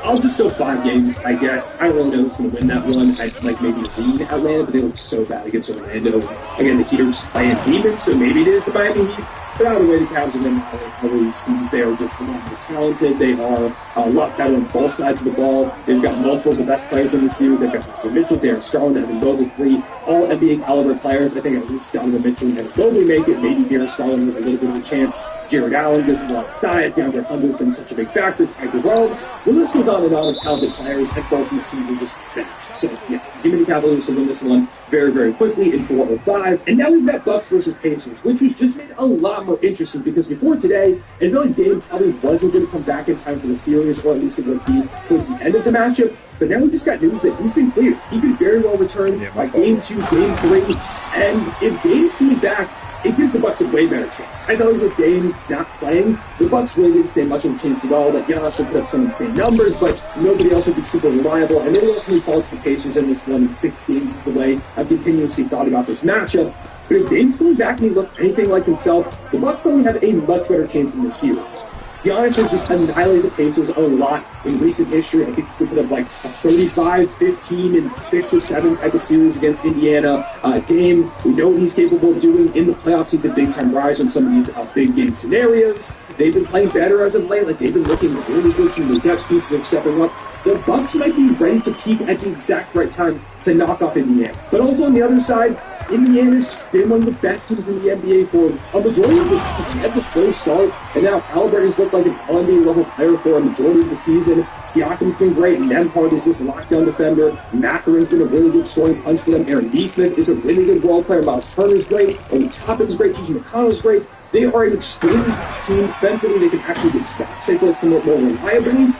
I'll just go 5 games, I guess. I don't really know who's going to win that one. I'd like maybe lean Atlanta, but they look so bad against Orlando. Again, the Heat are just playing demons, so maybe it is the Miami Heat. But either way, the Cavs are going to cover these teams. They are just a lot more talented. They are a lot better on both sides of the ball. They've got multiple of the best players in the series. They've got Donovan Mitchell, Darren Scarlett, Evan Mobley, 3 all NBA caliber players. I think at least Donovan Mitchell and Evan Mobley make it. Maybe Darren Scarlett has a little bit of a chance. Jared Allen gives him a lot of size. DeAndre Hunter's been such a big factor. Tyler Rome. The list goes on and on of talented players, and both these teams are just better. So, yeah, give me the Cavaliers to win this one very, very quickly in 4 or 5. And now we've got Bucks versus Pacers, which was just made a lot more interesting because before today, it felt like Dame probably wasn't going to come back in time for the series, or at least it would be towards the end of the matchup. But now we just got news that he's been cleared. He could very well return by Game 2, Game 3. And if Dame's coming back, it gives the Bucks a way better chance. I thought with Dame not playing, the Bucks really didn't stand much of a chance at all. That Giannis would put up some insane numbers, but nobody else would be super reliable. And they will ultimately fall to the Pacers in this one in 6 games the way I've continuously thought about this matchup. But if Dame's coming back and he looks anything like himself, the Bucks only have a much better chance in this series. Giannis has just annihilated the Pacers a lot in recent history. I think he could put up like a 35, 15, and 6 or 7 type of series against Indiana. Dame, we know what he's capable of doing in the playoffs. He's a big-time riser in some of these big game scenarios. They've been playing better as of late. Like, they've been looking really good. Some of the depth pieces are stepping up. The Bucks might be ready to peak at the exact right time to knock off Indiana. But also on the other side, Indiana's just been one of the best teams in the NBA for a majority of the season. They had the slow start, and now Halliburton has looked like an NBA-level player for a majority of the season. Siakam's been great. Nembhard is this lockdown defender. Mathurin's been a really good scoring punch for them. Aaron Neesmith is a really good role player. Miles Turner's great. Obi Toppin's great. TJ McConnell's great. They are an extremely team defensively. They can actually get stops. They play somewhat more reliably.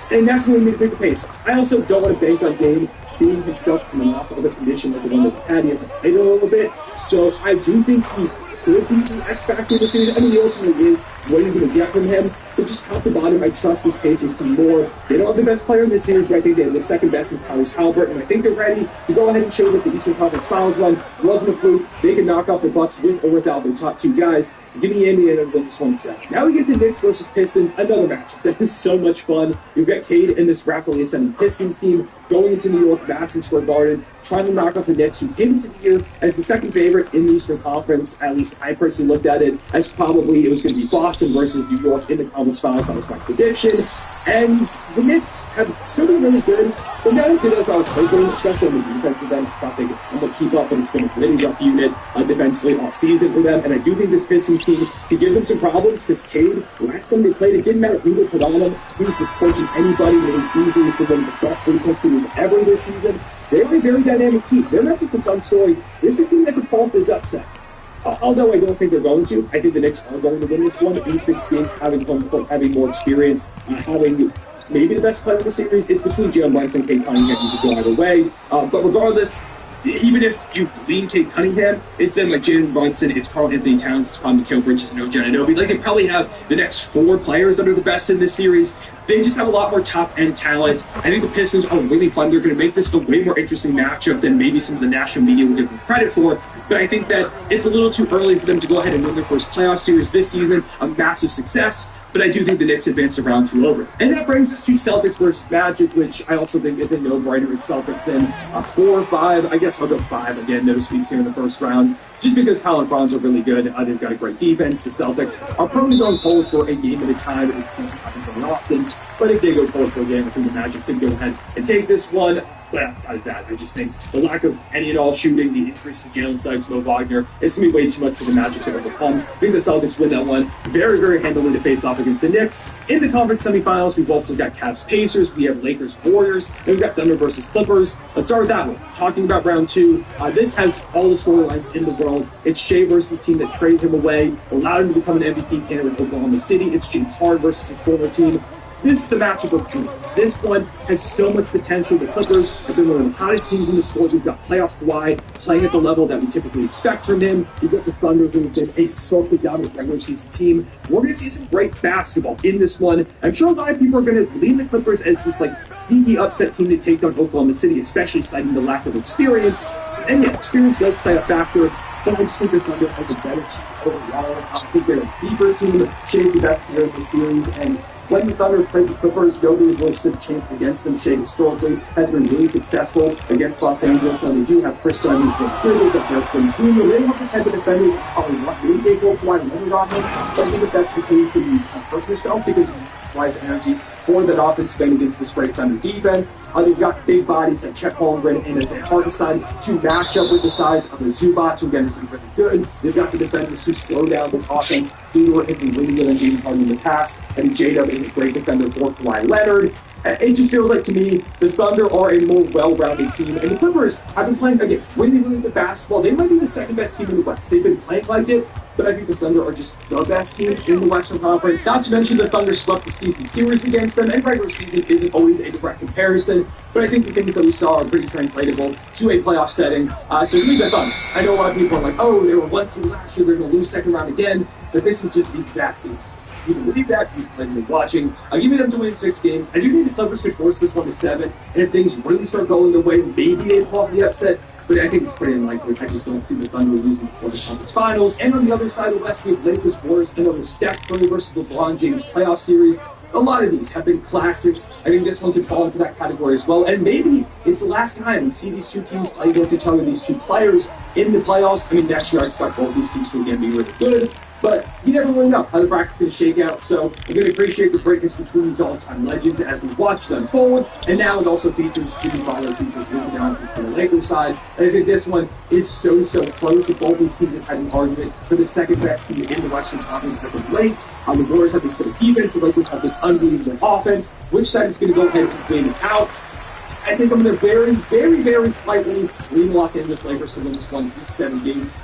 And that's when we beat the Pacers. I also don't want to bank on Dame being himself coming off of a condition like the one that he had. He hasn't played a little bit. So I do think he could be the X factor of the series. I mean, he ultimately is. What are you going to get from him? But just top to bottom, I trust this Pacers team more. They don't have the best player in this series, but I think they have the second best in Tyrese Halliburton. And I think they're ready to go ahead and show that the Eastern Conference Finals run wasn't a fluke. They can knock off the Bucks with or without their top 2 guys. Give me Indiana to win this one set. Now we get to Knicks versus Pistons, another matchup that is so much fun. You've got Cade and this rapidly ascending Pistons team going into New York, Madison Square Garden, trying to knock off the Knicks, who came into the year as the second favorite in the Eastern Conference. At least I personally looked at it as probably it was going to be Boston versus New York in the conference finals. That was my prediction. And the Knicks have still been really good, but not as good as I was hoping, especially on the defensive end. I thought they could somewhat keep up, but it's been a really rough unit defensively all season for them. And I do think this Pistons team could give them some problems because Cade, last time they played, it didn't matter who they put on him. He was torching anybody with his injuries for one of the best three-point ever this season. They're a very dynamic team. They're not just a fun story. This is a team that could fall this upset. Although I don't think they're going to, I think the Knicks are going to win this one in 6 games, having more experience, having maybe the best player in the series. It's between Jalen Brunson and Cade Cunningham. You could go either way. But regardless, even if you lean Cade Cunningham, it's then like Jalen Brunson, it's Karl Anthony Towns, it's probably Mikal Bridges, no Giannobi. Like, they probably have the next 4 players that are the best in this series. They just have a lot more top-end talent. I think the Pistons are really fun. They're going to make this a way more interesting matchup than maybe some of the national media will give them credit for. But I think that it's a little too early for them to go ahead and win their first playoff series this season. A massive success. But I do think the Knicks advance to round 2 over. And that brings us to Celtics versus Magic, which I also think is a no-brainer. It's Celtics in 4 or 5. I guess I'll go 5 again. No sweeps here in the first round. Just because Kyle and Franz are really good. They've got a great defense. The Celtics are probably going forward for a game at a time. It doesn't happen very often. But if they go forward for a game, I think the Magic can go ahead and take this one. But outside of that, I just think the lack of any and all shooting, the interest in Jalen Sykes, Mo Wagner, it's going to be way too much for the Magic to overcome. I think the Celtics win that one very, very handily to face off against the Knicks. In the conference semifinals, we've also got Cavs-Pacers, we have Lakers-Warriors, and we've got Thunder versus Clippers. Let's start with that one. Talking about round 2, this has all the storylines in the world. It's Shea versus the team that traded him away, allowed him to become an MVP candidate with Oklahoma City. It's James Harden versus his former team. this is the matchup of dreams. This one has so much potential. The Clippers have been one of the hottest teams in the sport. We've got playoff Kawhi playing at the level that we typically expect from him. We've got the Thunder, who have been a historically dominant regular season team. We're going to see some great basketball in this one. I'm sure a lot of people are going to lean the Clippers as this sneaky upset team to take down Oklahoma City, especially citing the lack of experience. And yeah, experience does play a factor. But I just think the Thunder are the better team overall. I think they're a deeper team, Shea's the best player in the series, and when the Thunder played the Clippers, nobody has really stood a chance against them. Shea historically has been really successful against Los Angeles, and they do have Chris Dunn, who's been good, they've got Derek Jones Jr. They don't have the type of defender that probably want really big goal Kawhi Leonard on him. But I think if that's the case, then you hurt yourself because Kawhi's energy for that offense spent against this great Thunder defense. They've got big bodies like Chet Holmgren and Isaiah Hartenstein to match up with the size of the Zubats, who again has been really good. They've got the defenders who slow down this offense. Theodore has been really good in James Harden in the past. I think J-Dub is a great defender for Kawhi Leonard. It just feels like to me the Thunder are a more well-rounded team, and the Clippers have been playing again really, really good basketball. They might be the second best team in the West. They've been playing like it, but I think the Thunder are just the best team in the Western Conference. Not to mention the Thunder swept the season series against them, and regular season isn't always a direct comparison, but I think the things that we saw are pretty translatable to a playoff setting. So leave the Thunder. I know a lot of people are like, oh, they were 1 seed last year, they're going to lose second round again, but this is just exactly. You can believe that, you can be watching. I'll give you them to win 6 games. I do think the Clippers could force this one to 7, and if things really start going their way, maybe they pull off the upset, but I think it's pretty unlikely. I just don't see the Thunder losing before the conference finals. And on the other side of the West, we have Lakers, Warriors, another Steph Curry versus LeBron James playoff series. A lot of these have been classics. I think this one could fall into that category as well. And maybe it's the last time we see these two teams play against each other, these two players in the playoffs. I mean, next year I expect both these teams to again be really good. But you never really know how the bracket's going to shake out. So I'm going to appreciate the breakers between these all-time legends as we watch them forward. And now it also features Jimmy Butler, features Luka Doncic from the Lakers side. And I think this one is so close. If both these teams have had an argument for the second best team in the Western Conference as of late. The Warriors have this good defense. The Lakers have this unbelievable offense. Which side is going to go ahead and win it out? I think I'm going to very slightly lean the Los Angeles Lakers to win this one in 7 games.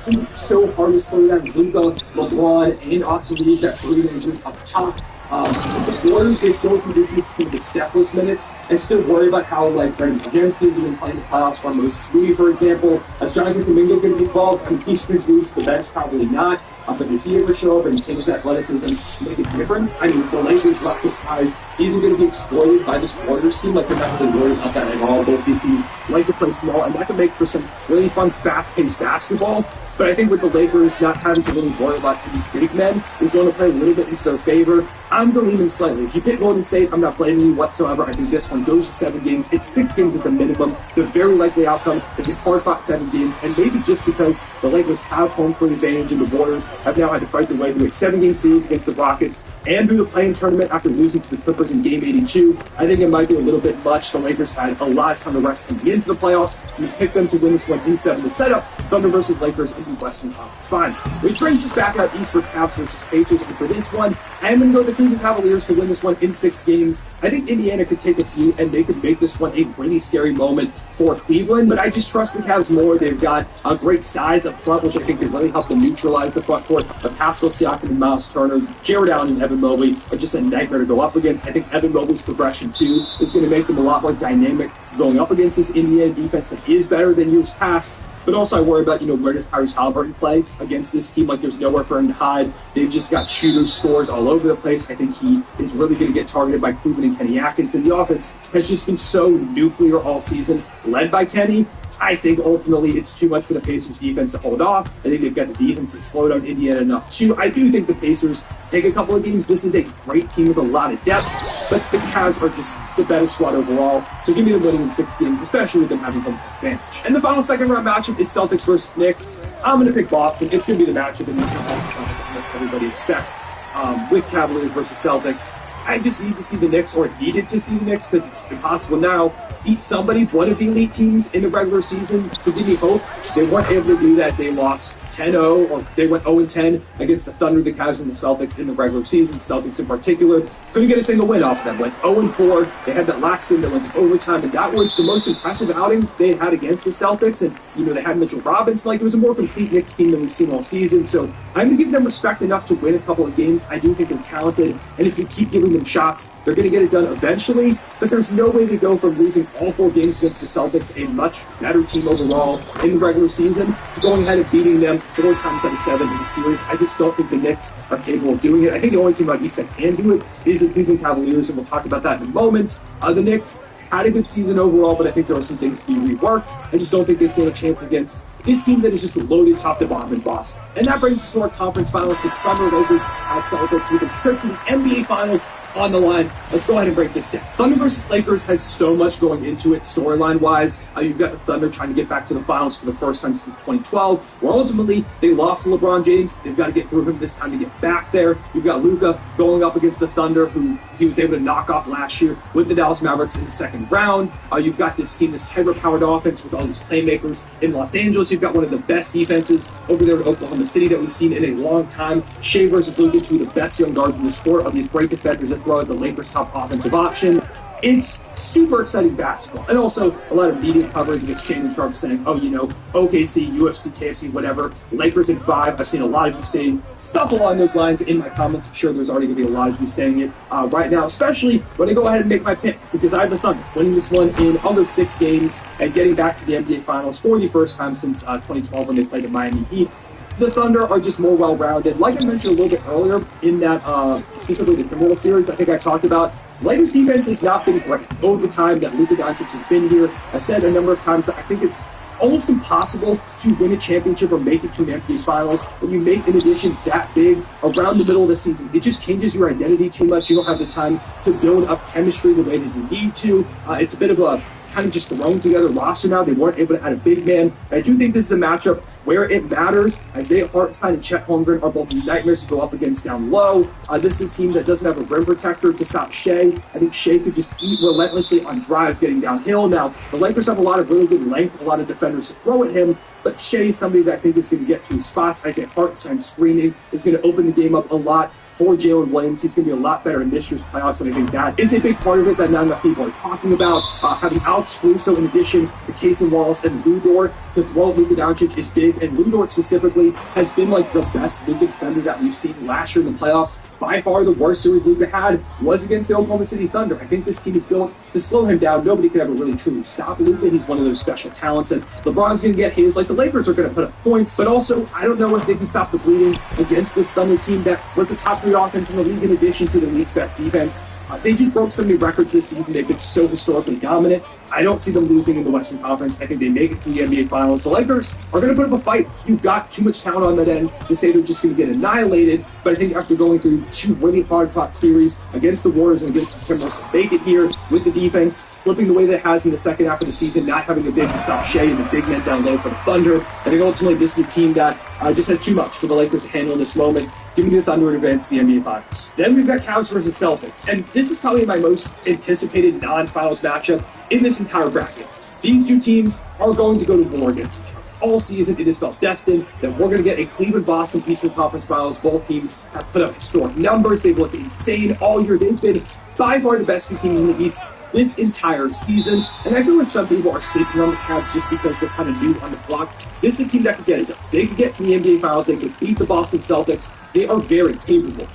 It's so hard to slow down Luka, LeBron, and Austin Reeves that breathing group up top. The Warriors, they still condition to the Stephless minutes and still worry about how, Brandon Podziemski has been playing the playoffs for Moses Moody, for example. Is Jonathan Kuminga going to be involved? I mean, he's been moved to the bench, probably not. But does he ever show up and can his athleticism make a difference? I mean, the Lakers' left size isn't going to be exploited by this Warriors team. They're not really worried about that at all. Both these teams like to play small, and that can make for some really fun, fast-paced basketball. But I think with the Lakers not having to really worry about these big men is going to play a little bit into their favor. I'm going to lean them slightly. If you pick Golden State, I'm not blaming you whatsoever. I think this one goes to 7 games. It's 6 games at the minimum. The very likely outcome is a hard-fought 7 games, and maybe just because the Lakers have home court advantage and the Warriors have now had to fight their way to a 7-game series against the Rockets and do the play-in tournament after losing to the Clippers in Game 82. I think it might be a little bit much. The Lakers had a lot of time to rest and get into the playoffs. We picked them to win this one in 7 to set up Thunder versus Lakers in the Western Conference Finals. Which brings us back out east for Cavs versus Pacers. And for this one, I'm going to go with the Cleveland Cavaliers to win this one in 6 games. I think Indiana could take a few and they could make this one a really scary moment for Cleveland, but I just trust the Cavs more. They've got a great size up front, which I think could really help them neutralize the front court. Pascal Siakam and Miles Turner, Jared Allen and Evan Mobley are just a nightmare to go up against. I think Evan Mobley's progression, too, is going to make them a lot more dynamic going up against this Indiana defense that is better than years past. But also I worry about, where does Tyrese Halliburton play against this team? There's nowhere for him to hide. They've just got shooters, scores all over the place. I think he is really going to get targeted by Cleveland and Kenny Atkinson. The offense has just been so nuclear all season, led by Kenny. I think ultimately it's too much for the Pacers defense to hold off. I think they've got the defense to slow down Indiana enough too. I do think the Pacers take a couple of games. This is a great team with a lot of depth, but the Cavs are just the better squad overall. So give me them winning in 6 games, especially with them having home advantage. And the final second round matchup is Celtics versus Knicks. I'm going to pick Boston. It's going to be the matchup in the Eastern Conference Finals, unless everybody expects, with Cavaliers versus Celtics. I just need to see the Knicks, or needed to see the Knicks, because it's impossible now, beat somebody, one of the elite teams in the regular season to give me hope. They weren't able to do that. They lost 10-0, or they went 0-10 against the Thunder, the Cavs, and the Celtics in the regular season. Celtics in particular couldn't get a single win off them. Went 0-4. They had that last game that went to overtime, and that was the most impressive outing they had against the Celtics. And, they had Mitchell Robinson. It was a more complete Knicks team than we've seen all season. So I'm going to give them respect enough to win a couple of games. I do think they're talented. And if you keep giving them shots. They're going to get it done eventually, but there's no way to go from losing all 4 games against the Celtics, a much better team overall in the regular season, to going ahead and beating them 4 times out of 7 in the series. I just don't think the Knicks are capable of doing it. I think the only team out east that can do it is the Cleveland Cavaliers, and we'll talk about that in a moment. The Knicks had a good season overall, but I think there are some things to be reworked. I just don't think they stand a chance against this team that is just loaded top to bottom in Boston. And that brings us to our conference finals. It's Thunder, Lakers, Celtics with a trip to the NBA Finals on the line. Let's go ahead and break this down. Thunder versus Lakers has so much going into it storyline-wise. You've got the Thunder trying to get back to the finals for the first time since 2012, where ultimately they lost to LeBron James. They've got to get through him this time to get back there. You've got Luka going up against the Thunder, who he was able to knock off last year with the Dallas Mavericks in the second round. You've got this team, this hyper-powered offense with all these playmakers in Los Angeles. You've got one of the best defenses over there in Oklahoma City that we've seen in a long time. Shea versus Luka, two of the best young guards in the sport, of these great defenders that throw out the Lakers' top offensive option. It's super exciting basketball. And also a lot of media coverage against Shannon Sharp saying, oh, you know, OKC, UFC, KFC, whatever, Lakers in 5. I've seen a lot of you saying stuff along those lines in my comments. I'm sure there's already going to be a lot of you saying it right now, especially when I go ahead and make my pick, because I have the Thunder winning this one in under 6 games and getting back to the NBA Finals for the first time since 2012 when they played the Miami Heat. The Thunder are just more well-rounded. Like I mentioned a little bit earlier in that, specifically the Timberwolves series, I think I talked about, Lakers defense has not been great over the time that Luka Doncic has been here. I've said a number of times that I think it's almost impossible to win a championship or make it to an NBA Finals when you make an addition that big around the middle of the season. It just changes your identity too much. You don't have the time to build up chemistry the way that you need to. It's a bit of a kind of just thrown together roster now. They weren't able to add a big man. I do think this is a matchup where it matters. Isaiah Hartenstein and Chet Holmgren are both nightmares to go up against down low. This is a team that doesn't have a rim protector to stop Shea. I think Shea could just eat relentlessly on drives getting downhill. Now, the Lakers have a lot of really good length, a lot of defenders to throw at him, but Shea is somebody that I think is going to get to his spots. Isaiah Hartenstein screening is going to open the game up a lot for Jalen Williams. He's going to be a lot better in this year's playoffs, and I think that is a big part of it that not enough people are talking about. Having Alex Caruso in addition to Casey Wallace and Lou Dort to throw at Luka Doncic is big, and Lou Dort specifically has been like the best Luka defender that we've seen last year in the playoffs. By far the worst series Luka had was against the Oklahoma City Thunder. I think this team is built to slow him down. Nobody could ever really truly stop Luka. He's one of those special talents, and LeBron's going to get his. Like, the Lakers are going to put up points, but also I don't know if they can stop the bleeding against this Thunder team that was the top 3 offense in the league in addition to the league's best defense. They just broke so many records this season. They've been so historically dominant. I don't see them losing in the Western Conference. I think they make it to the NBA Finals. The Lakers are going to put up a fight. You've got too much talent on that end to say they're just going to get annihilated. But I think after going through 2 really hard-fought series against the Warriors and against the Timberwolves, make it here with the defense slipping the way that it has in the second half of the season, not having a big to stop Shea and the big men down low for the Thunder. I think ultimately this is a team that just has too much for the Lakers to handle in this moment. Give me the Thunder to advance to the NBA Finals. Then we've got Cavs versus Celtics. And this is probably my most anticipated non-finals matchup in this entire bracket. These 2 teams are going to go to war against each other. All season, it is felt destined that we're going to get a Cleveland-Boston Eastern Conference Finals. Both teams have put up historic numbers. They've looked insane all year. They've been by far the best 2 teams in the East this entire season. And I feel like some people are sleeping on the Cavs just because they're kind of new on the block. This is a team that could get it done. They could get to the NBA Finals. They could beat the Boston Celtics. They are very capable.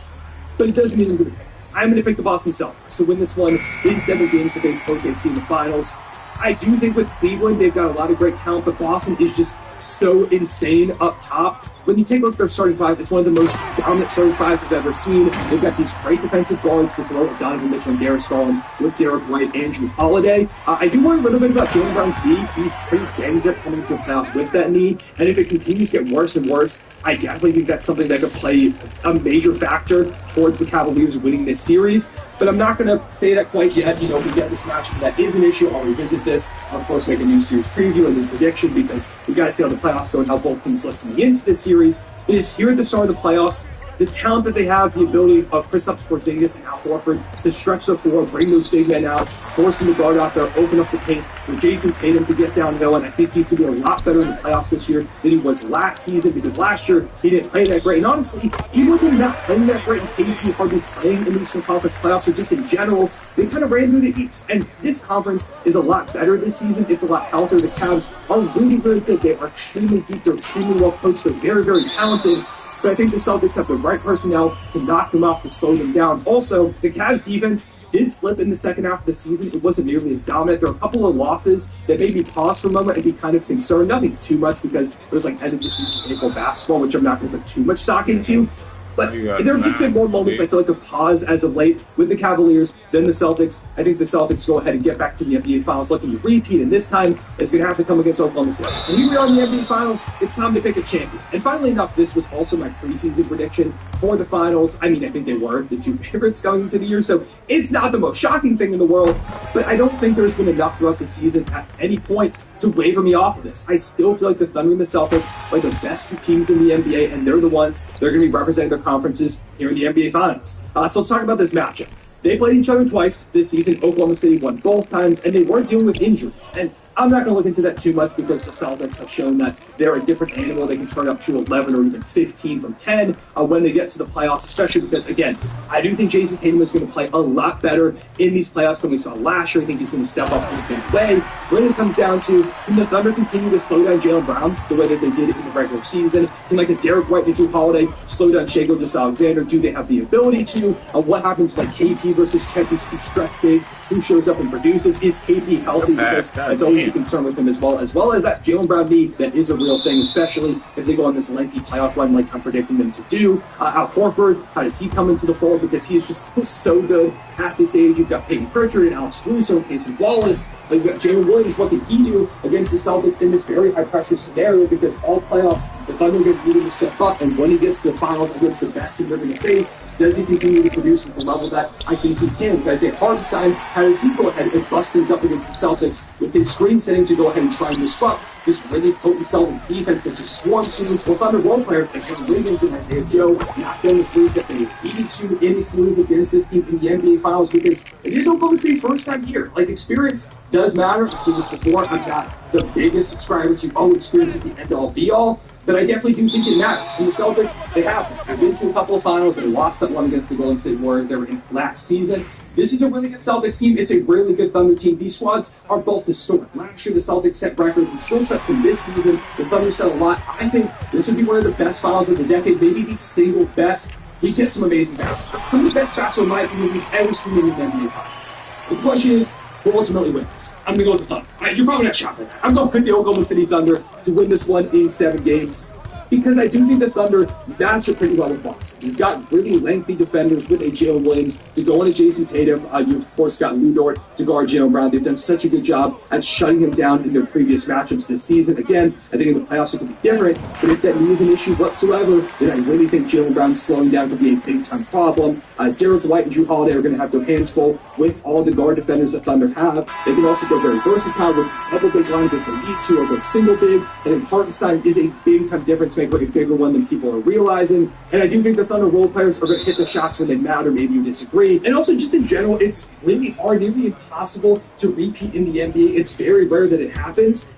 But it doesn't mean I'm going to pick. I'm going to pick the Boston Celtics to win this one in 7 games against OKC in the finals. I do think with Cleveland, they've got a lot of great talent, but Boston is just so insane up top. When you take a look at their starting 5, it's one of the most dominant starting 5s I've ever seen. They've got these great defensive guards to throw at Donovan Mitchell and Darius Garland with Derek White, Andrew Holiday. I do worry a little bit about Jaylen Brown's knee. He's pretty banged up coming into the playoffs with that knee. And if it continues to get worse and worse, I definitely think that's something that could play a major factor towards the Cavaliers winning this series. But I'm not going to say that quite yet. You know, we get this matchup that is an issue. I'll revisit this. I'll, of course, make a new series preview and a new prediction because we got to see how the playoffs go and how both teams look coming into this series. It is here at the start of the playoffs. The talent that they have, the ability of Kristaps Porzingis and Al Horford to stretch the floor, bring those big men out, force them to guard out there, open up the paint for Jason Tatum to get downhill. And I think he's going to be a lot better in the playoffs this year than he was last season because last year he didn't play that great. And honestly, even with him not playing that great and KP hardly playing in the Eastern Conference playoffs or just in general, they kind of ran through the East. And this conference is a lot better this season. It's a lot healthier. The Cavs are really, really good. They are extremely deep. They're extremely well coached. They're very, very talented. but I think the Celtics have the right personnel to knock them off, to slow them down. Also, the Cavs defense did slip in the second half of the season. It wasn't nearly as dominant. There were a couple of losses that made me pause for a moment and be kind of concerned. Nothing too much because it was like end of the season April basketball, which I'm not going to put too much stock into. But there have just been more moments, I feel like, of pause as of late with the Cavaliers than the Celtics. I think the Celtics go ahead and get back to the NBA Finals looking to repeat, and this time it's going to have to come against Oklahoma City. And here we are in the NBA Finals. It's time to pick a champion. And finally enough, this was also my preseason prediction for the Finals. I mean, I think they were the two favorites going into the year, so it's not the most shocking thing in the world, but I don't think there's been enough throughout the season at any point to waver me off of this. I still feel like the Thunder and the Celtics are the best two teams in the NBA, and they're the ones that are going to be representing their conferences here in the NBA Finals. So let's talk about this matchup. They played each other twice this season. Oklahoma City won both times, and they weren't dealing with injuries. And I'm not going to look into that too much because the Celtics have shown that they're a different animal. They can turn up to 11 or even 15 from 10 when they get to the playoffs, especially because, again, I do think Jason Tatum is going to play a lot better in these playoffs than we saw last year. I think he's going to step up in a big way. When it comes down to, can the Thunder continue to slow down Jaylen Brown the way that they did it in the regular season? Can like a Derek White and Drew Holiday slow down Shai Gilgeous-Alexander? Do they have the ability to? What happens with like KP versus Chet, these two stretch bigs? Who shows up and produces? Is KP healthy? Because it's always a concern with him as well as that Jaylen Brown knee that is a real thing, especially if they go on this lengthy playoff run like I'm predicting them to do. Al Horford, how does he come into the fold? Because he is just so good at this age. You've got Peyton Pritchard and Alex Caruso and Casey Wallace. You've got Jalen Williams. What can he do against the Celtics in this very high-pressure scenario? Because all playoffs, the Thunder get needed to step up, and when he gets to the finals against the best team they're going to face, does he continue to produce at the level that I think he can? Because at Hartenstein, how does he go ahead and bust things up against the Celtics with his screen setting to go ahead and try and disrupt this really potent Celtics defense that just swarms through with Thunder role players like Henry Wiggins and Isaiah Joe, not getting the threes that they needed to in this move against this team in the NBA Finals, because it is Oklahoma City's first time here. Like, experience does matter. I've said this before. I'm not the biggest subscriber to, experience is the end-all, be-all. But I definitely do think it matters. And the Celtics, they have. They've been to a couple of finals. They lost that one against the Golden State Warriors. They were in last season. This is a really good Celtics team. It's a really good Thunder team. These squads are both historic. Last year, the Celtics set records and still sets in this season. The Thunder set a lot. I think this would be one of the best finals of the decade, maybe the single best. We get some amazing basketball. Some of the best basketball, in my opinion, we've ever seen in the NBA Finals. The question is, who ultimately wins? I'm going to go with the Thunder. You're probably not shocked at that. I'm going with the Oklahoma City Thunder to win this one in 7 games. Because I do think the Thunder match up pretty well with Boston. You've got really lengthy defenders with a Jalen Williams to go into Jason Tatum. You've, of course, got Lou Dort to guard Jaylen Brown. They've done such a good job at shutting him down in their previous matchups this season. Again, I think in the playoffs it could be different, but if that knee is an issue whatsoever, then I really think Jaylen Brown slowing down could be a big-time problem. Derek White and Drew Holiday are going to have their hands full with all the guard defenders that Thunder have. They can also go very versatile with double big lines if they need to, or go single big. And then Hartenstein is a big-time difference maker, a bigger one than people are realizing. And I do think the Thunder role players are going to hit the shots when they matter. Maybe you disagree. And also, just in general, it's really hard, nearly impossible to repeat in the NBA. It's very rare that it happens.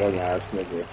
Young ass nigga.